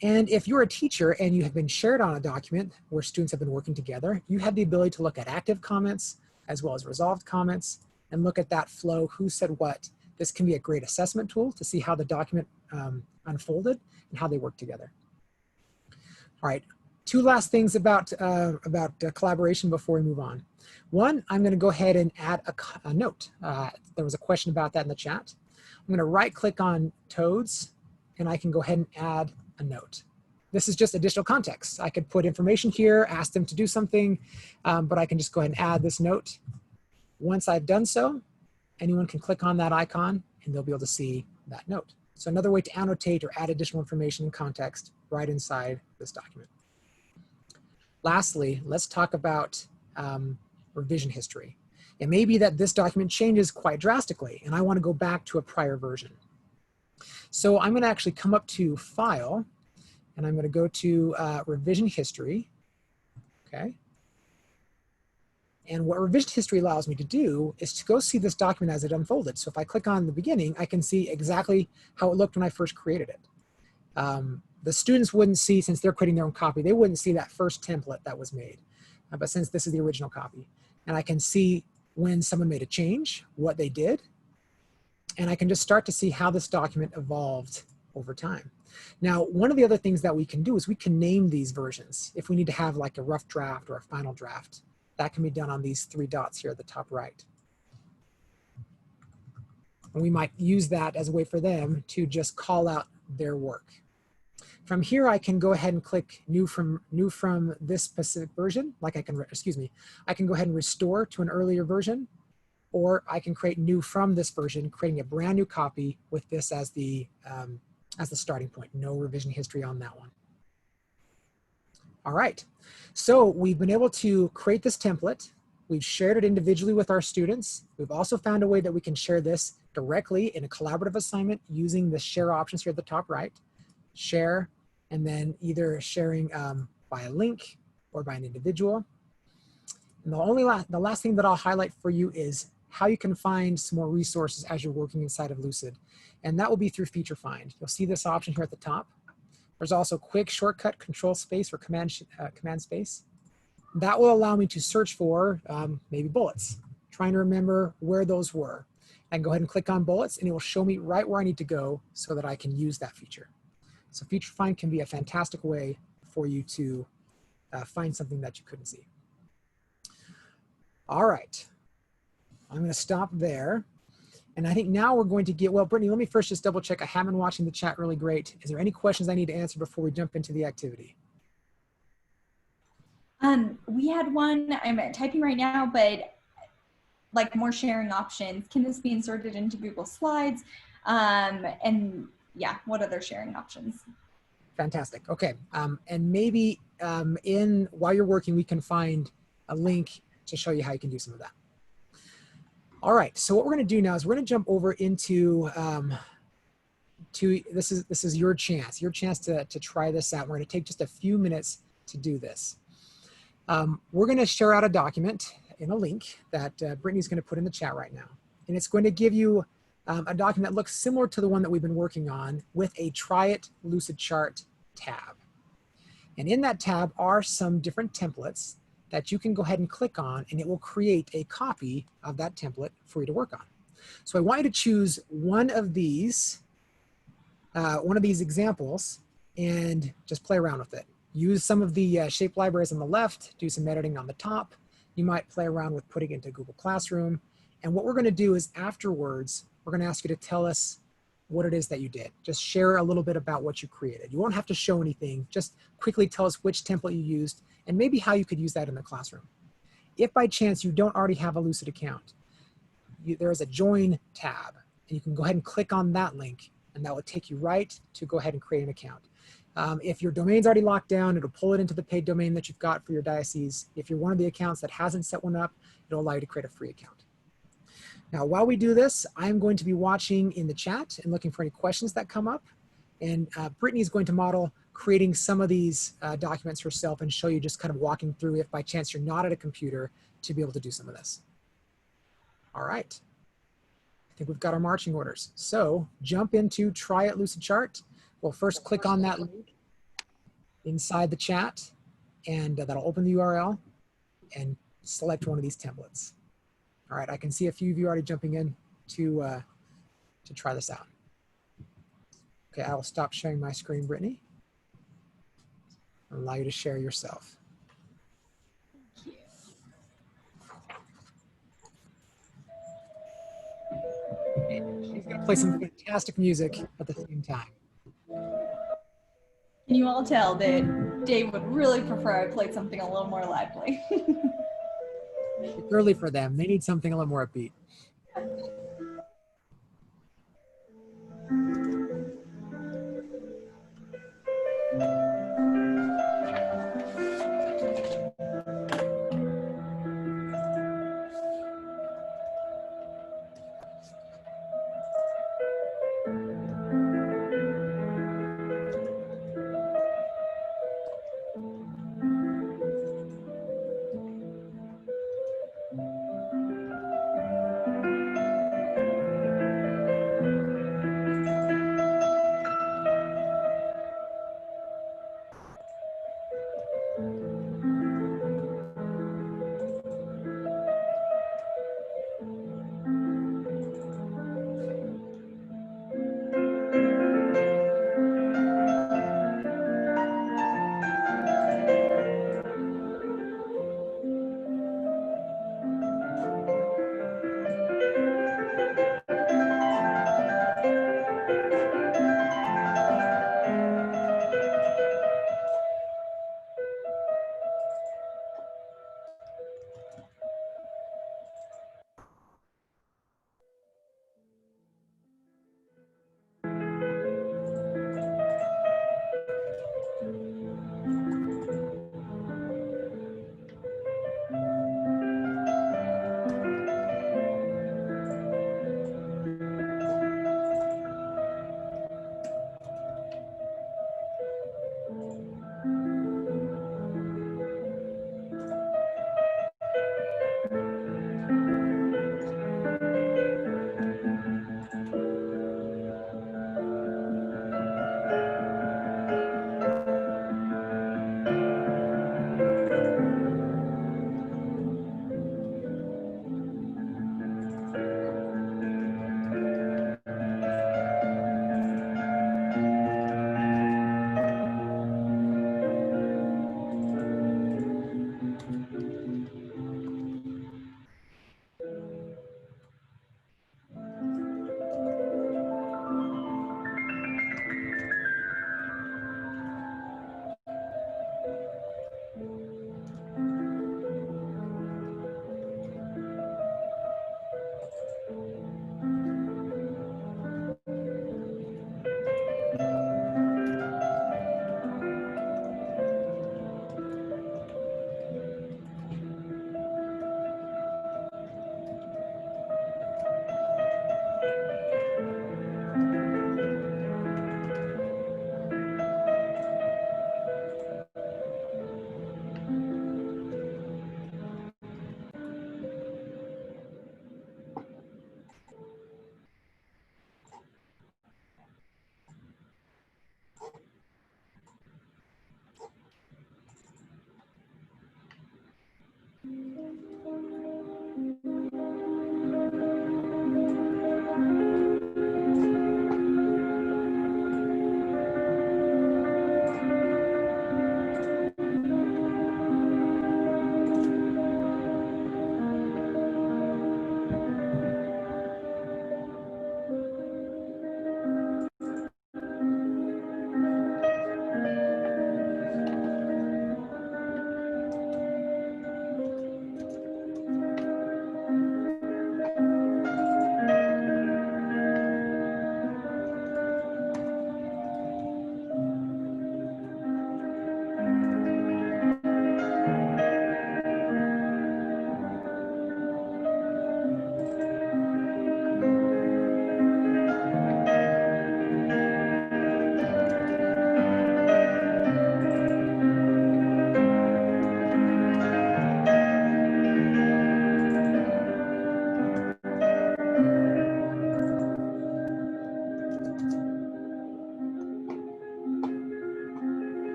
And if you're a teacher and you have been shared on a document where students have been working together, you have the ability to look at active comments as well as resolved comments and look at that flow, who said what. This can be a great assessment tool to see how the document unfolded and how they work together. All right, two last things about collaboration before we move on. One, I'm going to go ahead and add a note. There was a question about that in the chat. I'm going to right click on Toads, and I can go ahead and add a note. This is just additional context. I could put information here, ask them to do something, but I can just go ahead and add this note. Once I've done so, anyone can click on that icon and they'll be able to see that note. So another way to annotate or add additional information and context right inside this document. Lastly, let's talk about revision history. It may be that this document changes quite drastically and I want to go back to a prior version. So I'm going to actually come up to File, and I'm going to go to Revision History, okay? And what Revision History allows me to do is to go see this document as it unfolded. So if I click on the beginning, I can see exactly how it looked when I first created it. The students wouldn't see, since they're creating their own copy, they wouldn't see that first template that was made. But since this is the original copy, and I can see when someone made a change, what they did, and I can just start to see how this document evolved over time. Now, one of the other things that we can do is we can name these versions. If we need to have like a rough draft or a final draft, that can be done on these three dots here at the top right. And we might use that as a way for them to just call out their work. From here, I can go ahead and click new from this specific version. Like I can go ahead and restore to an earlier version, or I can create new from this version, creating a brand new copy with this as the starting point. No revision history on that one. All right, so we've been able to create this template. We've shared it individually with our students. We've also found a way that we can share this directly in a collaborative assignment using the share options here at the top right. Share, and then either sharing by a link or by an individual. And the last thing that I'll highlight for you is how you can find some more resources as you're working inside of Lucid. And that will be through Feature Find. You'll see this option here at the top. There's also quick shortcut control space or command space. That will allow me to search for maybe bullets, trying to remember where those were. I can go ahead and click on bullets and it will show me right where I need to go so that I can use that feature. So Feature Find can be a fantastic way for you to find something that you couldn't see. All right. I'm going to stop there. And I think now we're going to get, well, Brittany, let me first just double check. I have been watching the chat really great. Is there any questions I need to answer before we jump into the activity? We had one, I'm typing right now, but like more sharing options. Can this be inserted into Google Slides? And yeah, what other sharing options? Fantastic. Okay. And maybe while you're working, we can find a link to show you how you can do some of that. All right, so what we're going to do now is we're going to jump over into this is your chance to try this out. We're going to take just a few minutes to do this. We're going to share out a document in a link that Brittany's going to put in the chat right now. And it's going to give you a document that looks similar to the one that we've been working on with a Try It LucidChart tab. And in that tab are some different templates that you can go ahead and click on, and it will create a copy of that template for you to work on. So I want you to choose one of these examples and just play around with it. Use some of the shape libraries on the left, do some editing on the top. You might play around with putting it into Google Classroom. And what we're going to do is afterwards, we're going to ask you to tell us what it is that you did. Just share a little bit about what you created. You won't have to show anything. Just quickly tell us which template you used and maybe how you could use that in the classroom. If by chance you don't already have a Lucid account, there is a Join tab, and you can go ahead and click on that link, and that will take you right to go ahead and create an account. If your domain's already locked down, it'll pull it into the paid domain that you've got for your diocese. If you're one of the accounts that hasn't set one up, it'll allow you to create a free account. Now, while we do this, I'm going to be watching in the chat and looking for any questions that come up. And Brittany is going to model creating some of these documents herself and show you just kind of walking through if by chance you're not at a computer to be able to do some of this. All right. I think we've got our marching orders. So jump into Try It LucidChart. We'll first click on that link inside the chat, and that'll open the URL and select one of these templates. All right, I can see a few of you already jumping in to try this out. Okay, I will stop sharing my screen, Brittany, and allow you to share yourself. She's going to play some fantastic music at the same time. Can you all tell that Dave would really prefer I played something a little more lively? It's early for them. They need something a little more upbeat.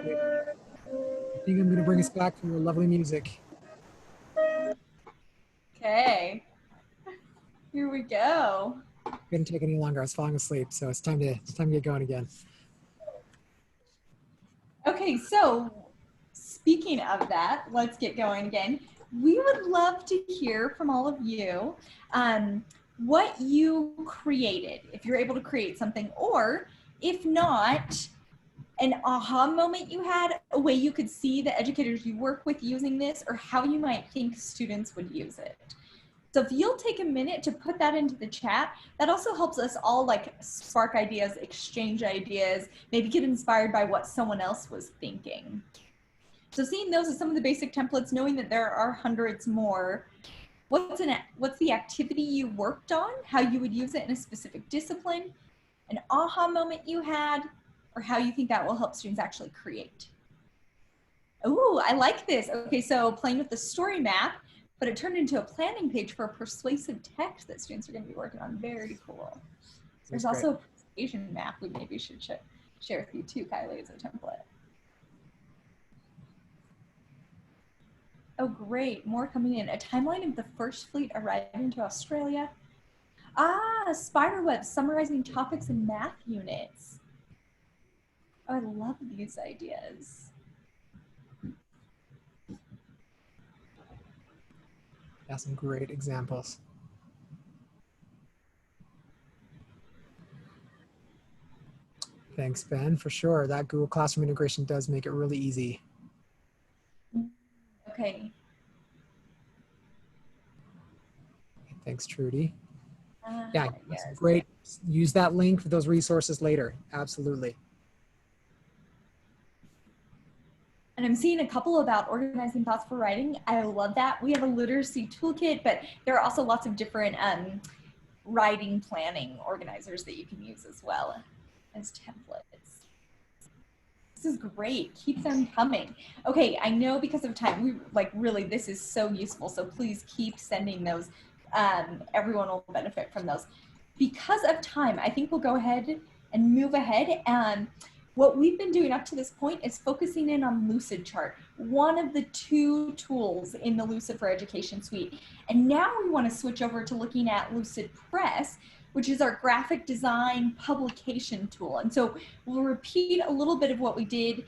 great. I think I'm going to bring us back to your lovely music. Okay, here we go. Couldn't take any longer. I was falling asleep, so it's time to get going again. Okay, so speaking of that, let's get going again. We would love to hear from all of you what you created, if you're able to create something, or if not, an aha moment you had, a way you could see the educators you work with using this, or how you might think students would use it. So if you'll take a minute to put that into the chat, that also helps us all like spark ideas, exchange ideas, maybe get inspired by what someone else was thinking. So seeing those as some of the basic templates, knowing that there are hundreds more, what's the activity you worked on, how you would use it in a specific discipline, an aha moment you had, or how you think that will help students actually create. Oh, I like this. Okay, so playing with the story map, but it turned into a planning page for a persuasive text that students are going to be working on. Very cool. There's also a presentation map we maybe should share with you too, Kylie, as a template. Oh, great. More coming in. A timeline of the first fleet arriving to Australia. Ah, spiderweb summarizing topics in math units. Oh, I love these ideas. Yeah, some great examples. Thanks, Ben, for sure. That Google Classroom integration does make it really easy. Okay. Thanks, Trudy. Yeah, yes. great. Use that link for those resources later. Absolutely. And I'm seeing a couple about organizing thoughts for writing. I love that. We have a literacy toolkit, but there are also lots of different writing planning organizers that you can use as well as templates. This is great. Keep them coming. Okay, I know because of time, we really, this is so useful. So please keep sending those. Everyone will benefit from those. Because of time, I think we'll go ahead and move ahead. What we've been doing up to this point is focusing in on LucidChart, one of the 2 tools in the Lucid for Education suite. And now we want to switch over to looking at LucidPress, which is our graphic design publication tool. And so we'll repeat a little bit of what we did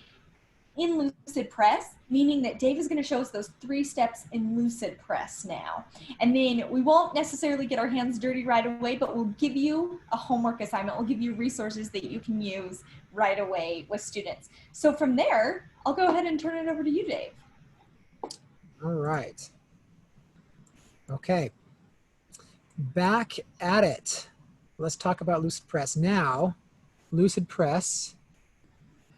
in LucidPress, meaning that Dave is going to show us those 3 steps in LucidPress now. And then we won't necessarily get our hands dirty right away, but we'll give you a homework assignment. We'll give you resources that you can use right away with students. So from there, I'll go ahead and turn it over to you, Dave. All right. Okay. Back at it. Let's talk about LucidPress now. LucidPress,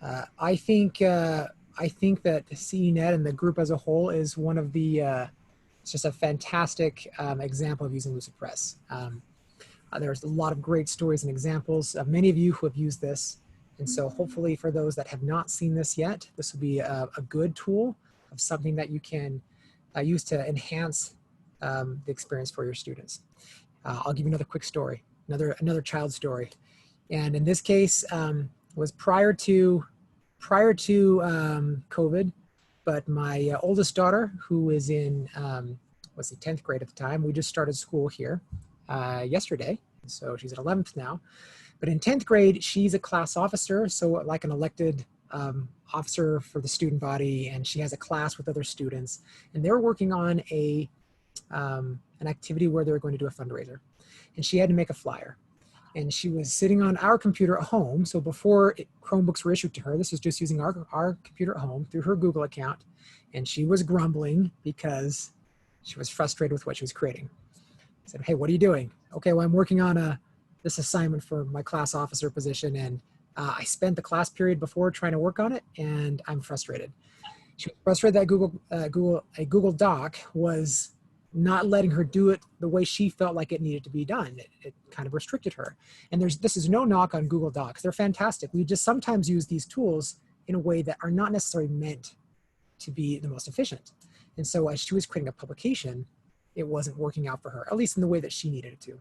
I think that CEnet and the group as a whole is one of the, it's just a fantastic example of using LucidPress. There's a lot of great stories and examples of many of you who have used this. And so hopefully for those that have not seen this yet, this will be a good tool of something that you can use to enhance the experience for your students. I'll give you another quick story, another child story. And in this case, was prior to COVID, but my oldest daughter, who is in, was in 10th grade at the time, we just started school here yesterday. So she's at 11th now. But in 10th grade, she's a class officer, so like an elected officer for the student body, and she has a class with other students. And they're working on an activity where they're going to do a fundraiser. And she had to make a flyer. And she was sitting on our computer at home. So before Chromebooks were issued to her, this was just using our computer at home through her Google account. And she was grumbling because she was frustrated with what she was creating. I said, hey, what are you doing? Okay, well, I'm working on this assignment for my class officer position. And I spent the class period before trying to work on it, and I'm frustrated. She was frustrated that a Google Doc was not letting her do it the way she felt like it needed to be done. It kind of restricted her. And this is no knock on Google Docs. They're fantastic. We just sometimes use these tools in a way that are not necessarily meant to be the most efficient. And so as she was creating a publication, it wasn't working out for her, at least in the way that she needed it to.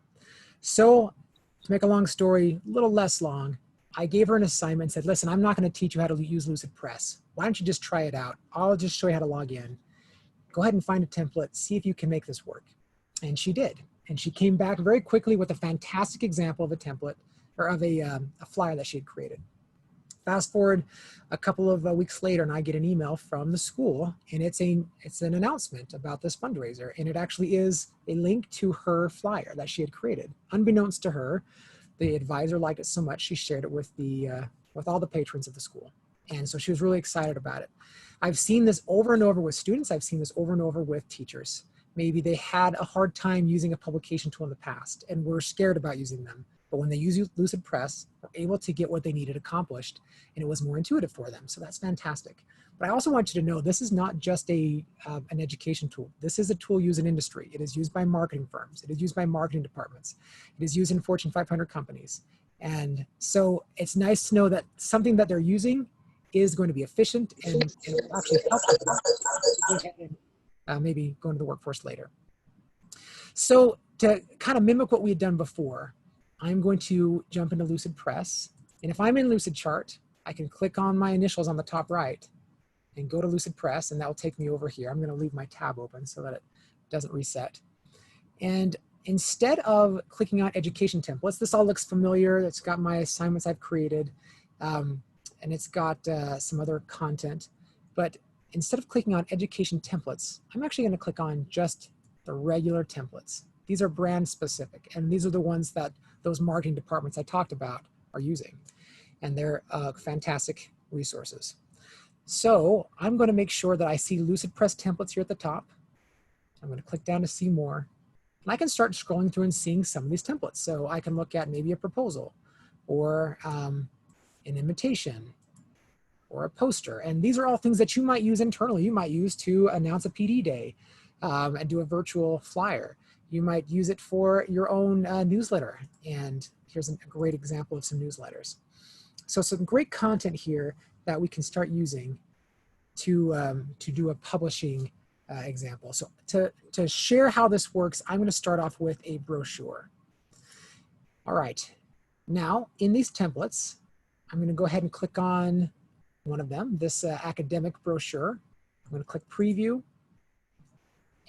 So to make a long story a little less long, I gave her an assignment and said, listen, I'm not going to teach you how to use LucidPress. Why don't you just try it out? I'll just show you how to log in. Go ahead and find a template, see if you can make this work. And she did. And she came back very quickly with a fantastic example of a template, or of a flyer that she had created. Fast forward a couple of weeks later, and I get an email from the school, and it's an announcement about this fundraiser, and it actually is a link to her flyer that she had created. Unbeknownst to her, the advisor liked it so much, she shared it with all the patrons of the school. And so she was really excited about it. I've seen this over and over with students. I've seen this over and over with teachers. Maybe they had a hard time using a publication tool in the past and were scared about using them. But when they use LucidPress, they're able to get what they needed accomplished, and it was more intuitive for them. So that's fantastic. But I also want you to know this is not just an education tool. This is a tool used in industry. It is used by marketing firms. It is used by marketing departments. It is used in Fortune 500 companies. And so it's nice to know that something that they're using is going to be efficient and actually help them maybe go into the workforce later. So to kind of mimic what we had done before, I'm going to jump into LucidPress. And if I'm in LucidChart, I can click on my initials on the top right and go to LucidPress, and that will take me over here. I'm going to leave my tab open so that it doesn't reset. And instead of clicking on education templates, this all looks familiar. It's got my assignments I've created, and it's got some other content. But instead of clicking on education templates, I'm actually going to click on just the regular templates. These are brand specific, and these are the ones that those marketing departments I talked about are using. And they're fantastic resources. So I'm going to make sure that I see LucidPress templates here at the top. I'm going to click down to see more. And I can start scrolling through and seeing some of these templates. So I can look at maybe a proposal or an invitation or a poster. And these are all things that you might use internally. You might use to announce a PD day and do a virtual flyer. You might use it for your own newsletter. And here's a great example of some newsletters. So some great content here that we can start using to do a publishing example. So to share how this works, I'm going to start off with a brochure. All right. Now, in these templates, I'm going to go ahead and click on one of them, this academic brochure. I'm going to click Preview.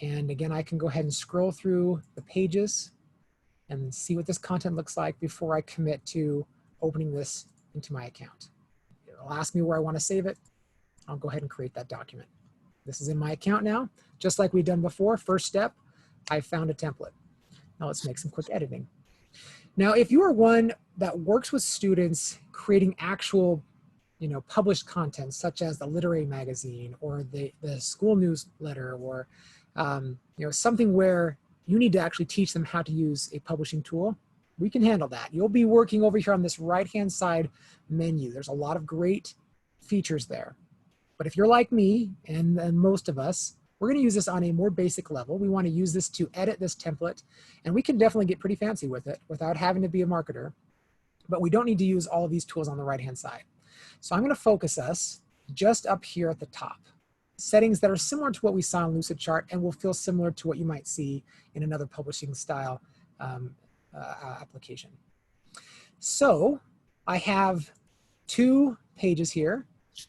And again, I can go ahead and scroll through the pages and see what this content looks like before I commit to opening this into my account. It'll ask me where I want to save it. I'll go ahead and create that document. This is in my account now. Just like we've done before, first step, I found a template. Now let's make some quick editing. Now, if you are one that works with students creating actual published content, such as the literary magazine or the school newsletter, or something where you need to actually teach them how to use a publishing tool, we can handle that. You'll be working over here on this right-hand side menu. There's a lot of great features there. But if you're like me and most of us, we're going to use this on a more basic level. We want to use this to edit this template, and we can definitely get pretty fancy with it without having to be a marketer. But we don't need to use all of these tools on the right-hand side. So I'm going to focus us just up here at the top. Settings that are similar to what we saw in LucidChart and will feel similar to what you might see in another publishing style application. So I have 2 pages here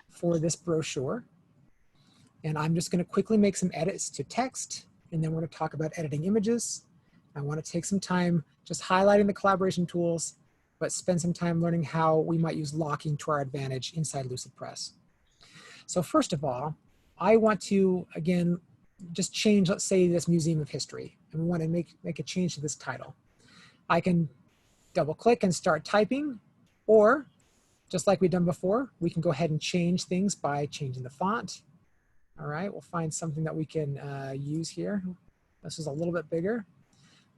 for this brochure. And I'm just going to quickly make some edits to text, and then we're going to talk about editing images. I want to take some time just highlighting the collaboration tools, but spend some time learning how we might use locking to our advantage inside LucidPress. So first of all, I want to, again, just change, let's say, this Museum of History, and we want to make a change to this title. I can double click and start typing, or just like we've done before, we can go ahead and change things by changing the font. All right, we'll find something that we can use here. This is a little bit bigger.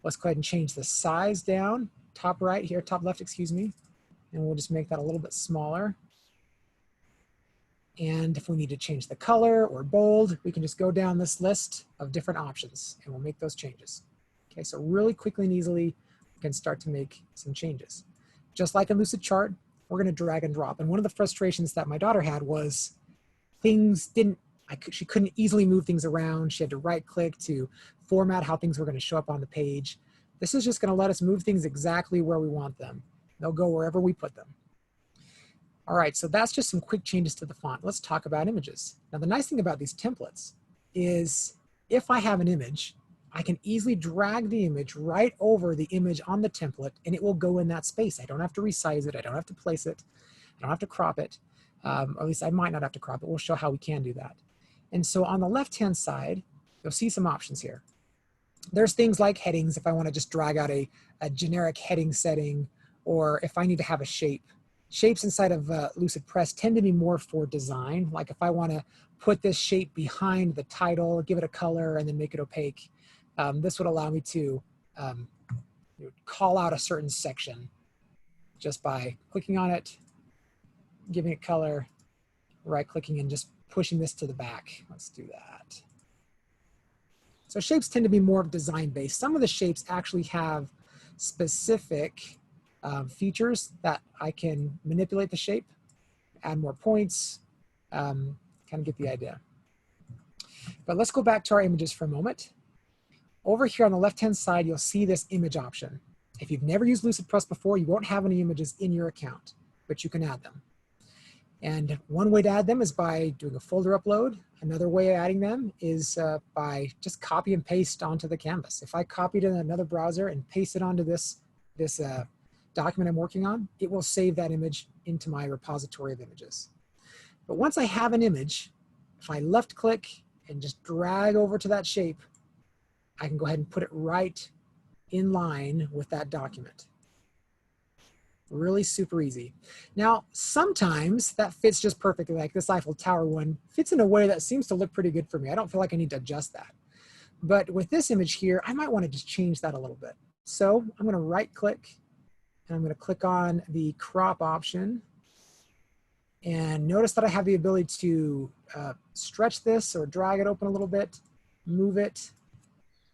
Let's go ahead and change the size down, top right here, top left, excuse me. And we'll just make that a little bit smaller. And if we need to change the color or bold, we can just go down this list of different options and we'll make those changes. Okay, so really quickly and easily, we can start to make some changes. Just like in LucidChart, we're gonna drag and drop. And one of the frustrations that my daughter had was she couldn't easily move things around. She had to right click to format how things were gonna show up on the page. This is just gonna let us move things exactly where we want them. They'll go wherever we put them. All right, so that's just some quick changes to the font. Let's talk about images. Now, the nice thing about these templates is if I have an image, I can easily drag the image right over the image on the template and it will go in that space. I don't have to resize it. I don't have to place it. I don't have to crop it. Or at least I might not have to crop it. We'll show how we can do that. And so on the left-hand side, you'll see some options here. There's things like headings if I want to just drag out a generic heading setting, or if I need to have a shape. Shapes inside of LucidPress tend to be more for design. Like if I want to put this shape behind the title, give it a color, and then make it opaque, this would allow me to call out a certain section just by clicking on it, giving it color, right-clicking, and just pushing this to the back. Let's do that. So shapes tend to be more design-based. Some of the shapes actually have specific features that I can manipulate the shape, add more points, kind of get the idea. But let's go back to our images for a moment. Over here on the left-hand side, you'll see this image option. If you've never used LucidPress before, you won't have any images in your account, but you can add them. And one way to add them is by doing a folder upload. Another way of adding them is by just copy and paste onto the canvas. If I copied in another browser and paste it onto this document I'm working on, it will save that image into my repository of images. But once I have an image, if I left click and just drag over to that shape, I can go ahead and put it right in line with that document. Really super easy. Now, sometimes that fits just perfectly, like this Eiffel Tower one fits in a way that seems to look pretty good for me. I don't feel like I need to adjust that. But with this image here, I might want to just change that a little bit. So I'm going to right click and I'm going to click on the crop option. And notice that I have the ability to stretch this or drag it open a little bit, move it,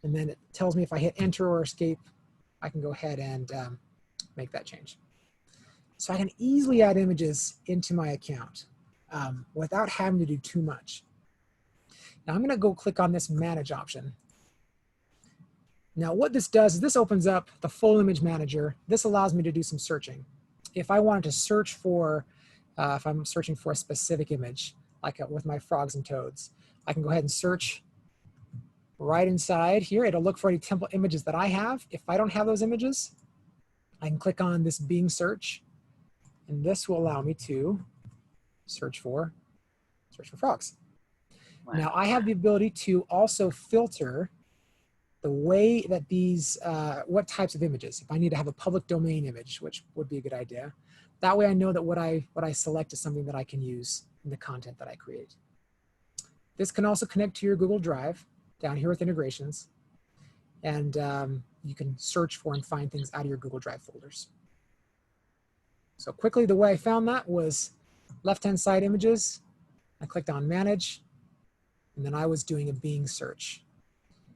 and then it tells me if I hit enter or escape, I can go ahead and make that change. So I can easily add images into my account without having to do too much. Now I'm going to go click on this manage option. Now what this does is this opens up the full image manager. This allows me to do some searching. If I wanted to search for, if I'm searching for a specific image, like with my frogs and toads, I can go ahead and search right inside here. It'll look for any template images that I have. If I don't have those images, I can click on this Bing search. And this will allow me to search for frogs. Wow. Now I have the ability to also filter the way that these, what types of images. If I need to have a public domain image, which would be a good idea, that way I know that what I select is something that I can use in the content that I create. This can also connect to your Google Drive down here with integrations. And you can search for and find things out of your Google Drive folders. So quickly, the way I found that was left-hand side images. I clicked on manage, and then I was doing a Bing search.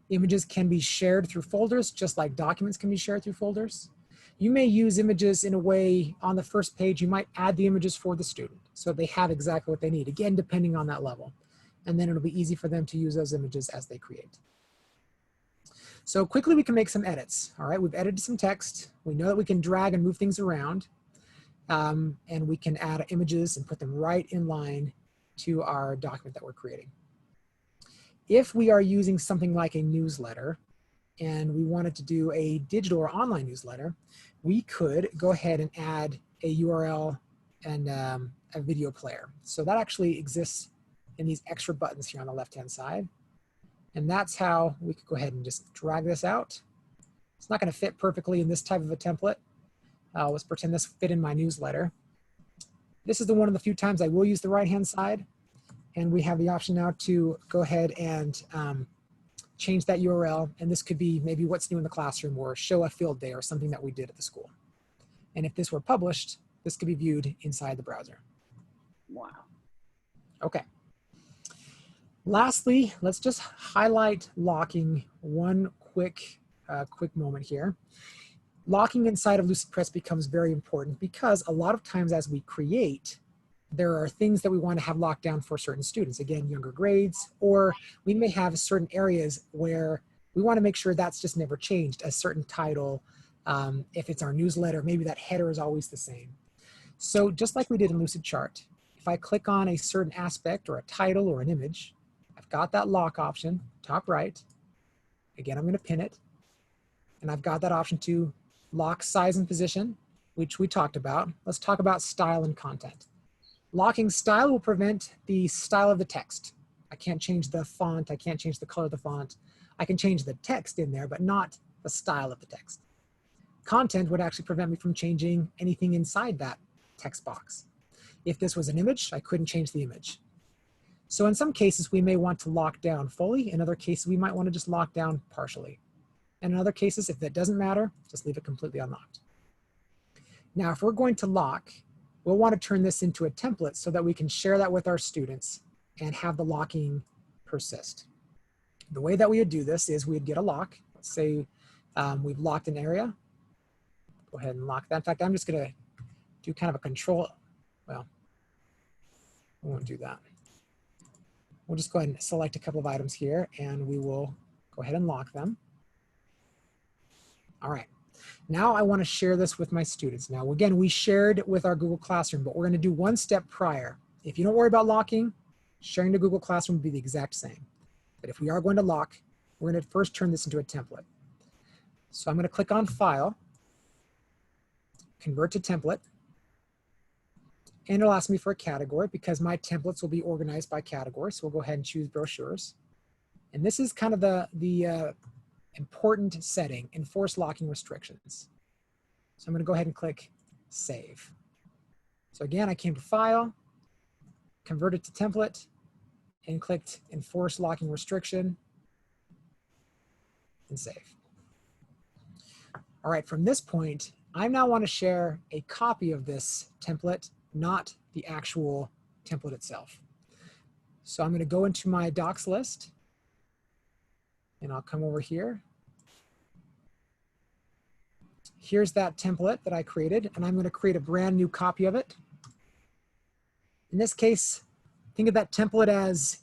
Images can be shared through folders, just like documents can be shared through folders. You may use images in a way on the first page, you might add the images for the student so they have exactly what they need, again, depending on that level. And then it'll be easy for them to use those images as they create. So quickly, we can make some edits. All right, we've edited some text. We know that we can drag and move things around. And we can add images and put them right in line to our document that we're creating. If we are using something like a newsletter and we wanted to do a digital or online newsletter, we could go ahead and add a URL and a video player. So that actually exists in these extra buttons here on the left-hand side. And that's how we could go ahead and just drag this out. It's not going to fit perfectly in this type of a template. Let's pretend this fit in my newsletter. This is the one of the few times I will use the right-hand side. And we have the option now to go ahead and change that URL. And this could be maybe what's new in the classroom or show a field day or something that we did at the school. And if this were published, this could be viewed inside the browser. Wow. Okay. Lastly, let's just highlight locking one quick moment here. Locking inside of LucidPress becomes very important because a lot of times as we create, there are things that we want to have locked down for certain students, again, younger grades, or we may have certain areas where we want to make sure that's just never changed, a certain title. If it's our newsletter, maybe that header is always the same. So just like we did in LucidChart, if I click on a certain aspect or a title or an image, I've got that lock option, top right. Again, I'm going to pin it. And I've got that option to lock size and position, which we talked about. Let's talk about style and content. Locking style will prevent the style of the text. I can't change the font. I can't change the color of the font. I can change the text in there, but not the style of the text. Content would actually prevent me from changing anything inside that text box. If this was an image, I couldn't change the image. So in some cases, we may want to lock down fully. In other cases, we might want to just lock down partially. And in other cases, if that doesn't matter, just leave it completely unlocked. Now, if we're going to lock, we'll want to turn this into a template so that we can share that with our students and have the locking persist. The way that we would do this is we'd get a lock. Let's say we've locked an area. Go ahead and lock that. In fact, I'm just going to do kind of a control. Well, we won't do that. We'll just go ahead and select a couple of items here, and we will go ahead and lock them. All right. Now I want to share this with my students. Now, again, we shared with our Google Classroom, but we're going to do one step prior. If you don't worry about locking, sharing to Google Classroom would be the exact same. But if we are going to lock, we're going to first turn this into a template. So I'm going to click on File, Convert to Template, and it'll ask me for a category because my templates will be organized by category. So we'll go ahead and choose brochures. And this is kind of the important setting, enforce locking restrictions. So I'm going to go ahead and click Save. So again, I came to File, Convert it to Template, and clicked Enforce Locking Restriction, and Save. All right, from this point, I now want to share a copy of this template, not the actual template itself. So I'm going to go into my docs list, and I'll come over here. Here's that template that I created, and I'm going to create a brand new copy of it. In this case, think of that template as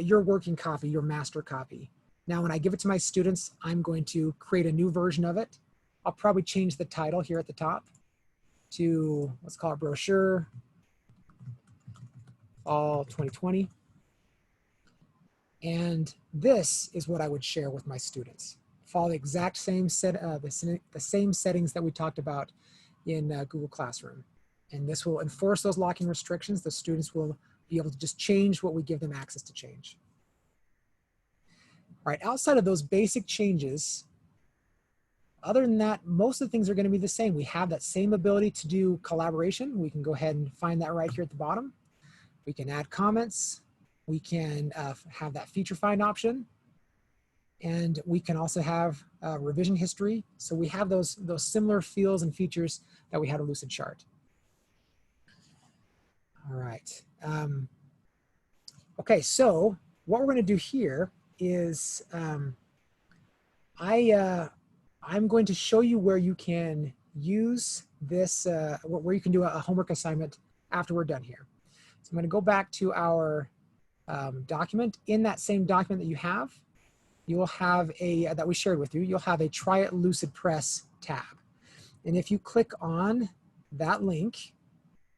your working copy, your master copy. Now, when I give it to my students, I'm going to create a new version of it. I'll probably change the title here at the top to, let's call it Brochure Fall 2020. And this is what I would share with my students. Follow the exact same the same settings that we talked about in Google Classroom. And this will enforce those locking restrictions. The students will be able to just change what we give them access to change. All right, outside of those basic changes, other than that, most of the things are going to be the same. We have that same ability to do collaboration. We can go ahead and find that right here at the bottom. We can add comments. We can have that feature find option. And we can also have revision history. So we have those similar feels and features that we had in LucidChart. All right. Okay, so what we're going to do here is I'm going to show you where you can use this, where you can do a homework assignment after we're done here. So I'm going to go back to our document. In that same document that you have, you will have that we shared with you, you'll have a Try It LucidPress tab. And if you click on that link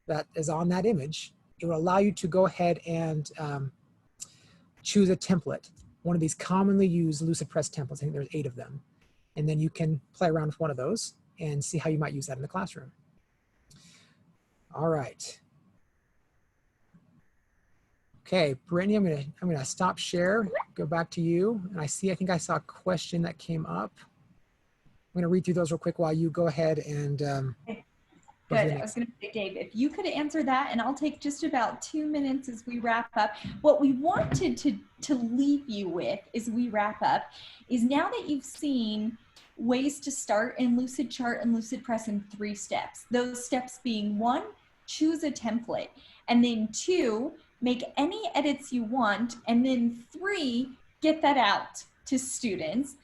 that is on that image, it will allow you to go ahead and choose a template, one of these commonly used LucidPress templates. I think there's 8 of them. And then you can play around with one of those and see how you might use that in the classroom. All right. Okay, Brittany, I'm gonna stop share, go back to you. And I think I saw a question that came up. I'm gonna read through those real quick while you go ahead and Good. I was going to say, Dave, if you could answer that, and I'll take just about 2 minutes as we wrap up. What we wanted to leave you with as we wrap up is, now that you've seen ways to start in LucidChart and LucidPress in 3 steps, those steps being 1, choose a template, and then 2, make any edits you want, and then 3, get that out to students.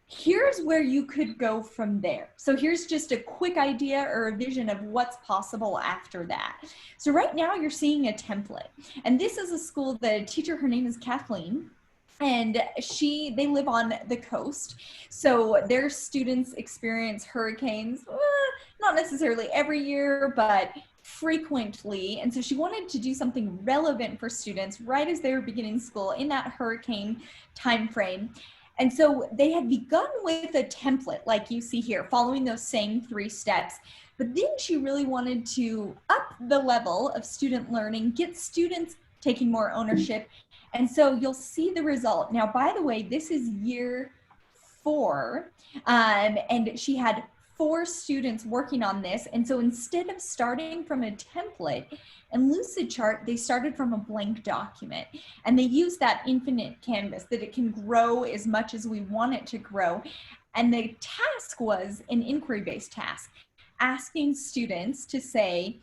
Here's where you could go from there. So here's just a quick idea or a vision of what's possible after that. So right now you're seeing a template, and this is a school, the teacher, her name is Kathleen, and they live on the coast. So their students experience hurricanes, not not necessarily every year, but frequently. And so she wanted to do something relevant for students right as they were beginning school in that hurricane time frame. And so they had begun with a template like you see here, following those same 3 steps. But then she really wanted to up the level of student learning, get students taking more ownership. And so you'll see the result. Now, by the way, this is year 4, and she had 4 students working on this. And so instead of starting from a template in LucidChart, they started from a blank document, and they use that infinite canvas that it can grow as much as we want it to grow. And the task was an inquiry-based task, asking students to say,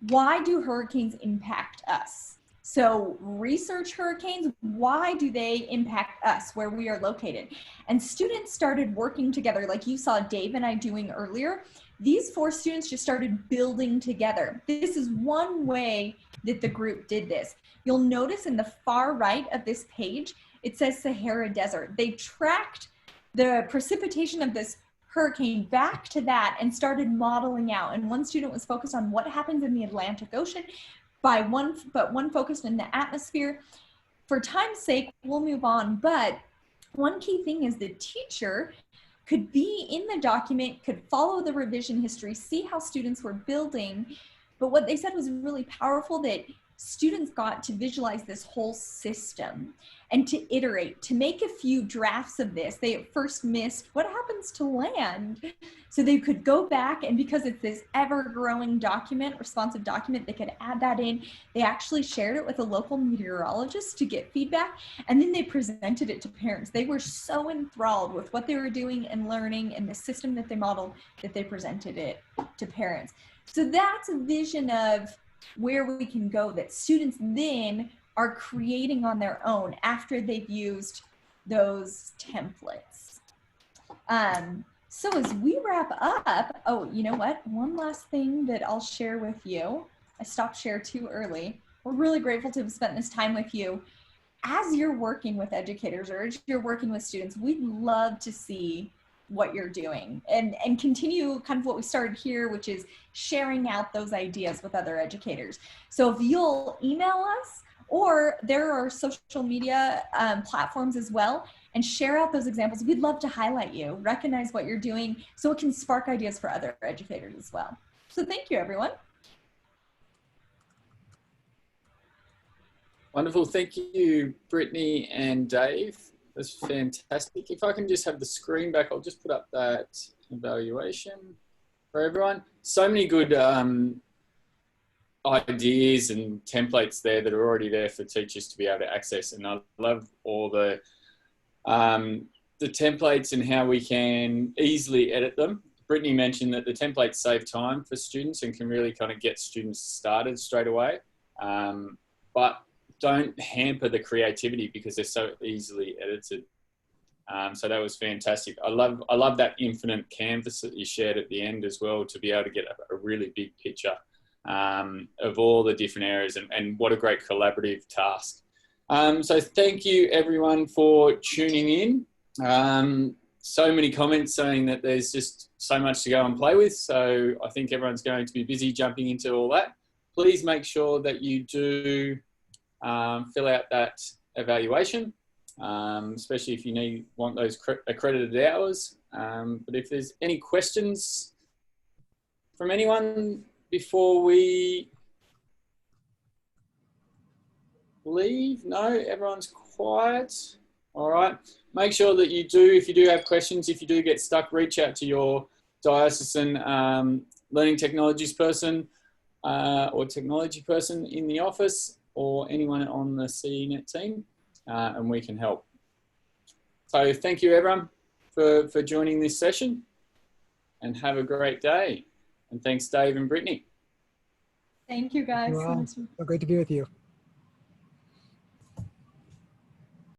why do hurricanes impact us? So research hurricanes, why do they impact us where we are located? And students started working together like you saw Dave and I doing earlier. These 4 students just started building together. This is one way that the group did this. You'll notice in the far right of this page, it says Sahara Desert. They tracked the precipitation of this hurricane back to that and started modeling out. And one student was focused on what happens in the Atlantic Ocean, but one focused in the atmosphere. For time's sake, we'll move on, but one key thing is the teacher could be in the document, could follow the revision history, see how students were building. But what they said was really powerful, that students got to visualize this whole system and to iterate, to make a few drafts of this. They at first missed what happens to land. So they could go back, and because it's this ever-growing document, responsive document, they could add that in. They actually shared it with a local meteorologist to get feedback, and then they presented it to parents. They were so enthralled with what they were doing and learning and the system that they modeled that they presented it to parents. So that's a vision of where we can go, that students then are creating on their own after they've used those templates. So as we wrap up, oh, you know what? One last thing that I'll share with you. I stopped share too early. We're really grateful to have spent this time with you. As you're working with educators or as you're working with students, we'd love to see what you're doing and continue kind of what we started here, which is sharing out those ideas with other educators. So if you'll email us, or there are social media platforms as well, and share out those examples, we'd love to highlight you, recognize what you're doing, so it can spark ideas for other educators as well. So thank you, everyone. Wonderful. Thank you, Brittany and Dave. That's fantastic. If I can just have the screen back, I'll just put up that evaluation for everyone. So many good ideas and templates there that are already there for teachers to be able to access. And I love all the templates and how we can easily edit them. Brittany mentioned that the templates save time for students and can really kind of get students started straight away. But don't hamper the creativity because they're so easily edited. So that was fantastic. I love that infinite canvas that you shared at the end as well, to be able to get a really big picture of all the different areas, and what a great collaborative task. So thank you everyone for tuning in. So many comments saying that there's just so much to go and play with. So I think everyone's going to be busy jumping into all that. Please make sure that you do fill out that evaluation, especially if you want those accredited hours. But if there's any questions from anyone before we leave? No, everyone's quiet. All right. Make sure that you do, if you do have questions, if you do get stuck, reach out to your diocesan learning technologies person or technology person in the office, or anyone on the CEnet team, and we can help. So thank you everyone for joining this session, and have a great day. And thanks Dave and Brittany. Thank you guys. Well, so great to be with you.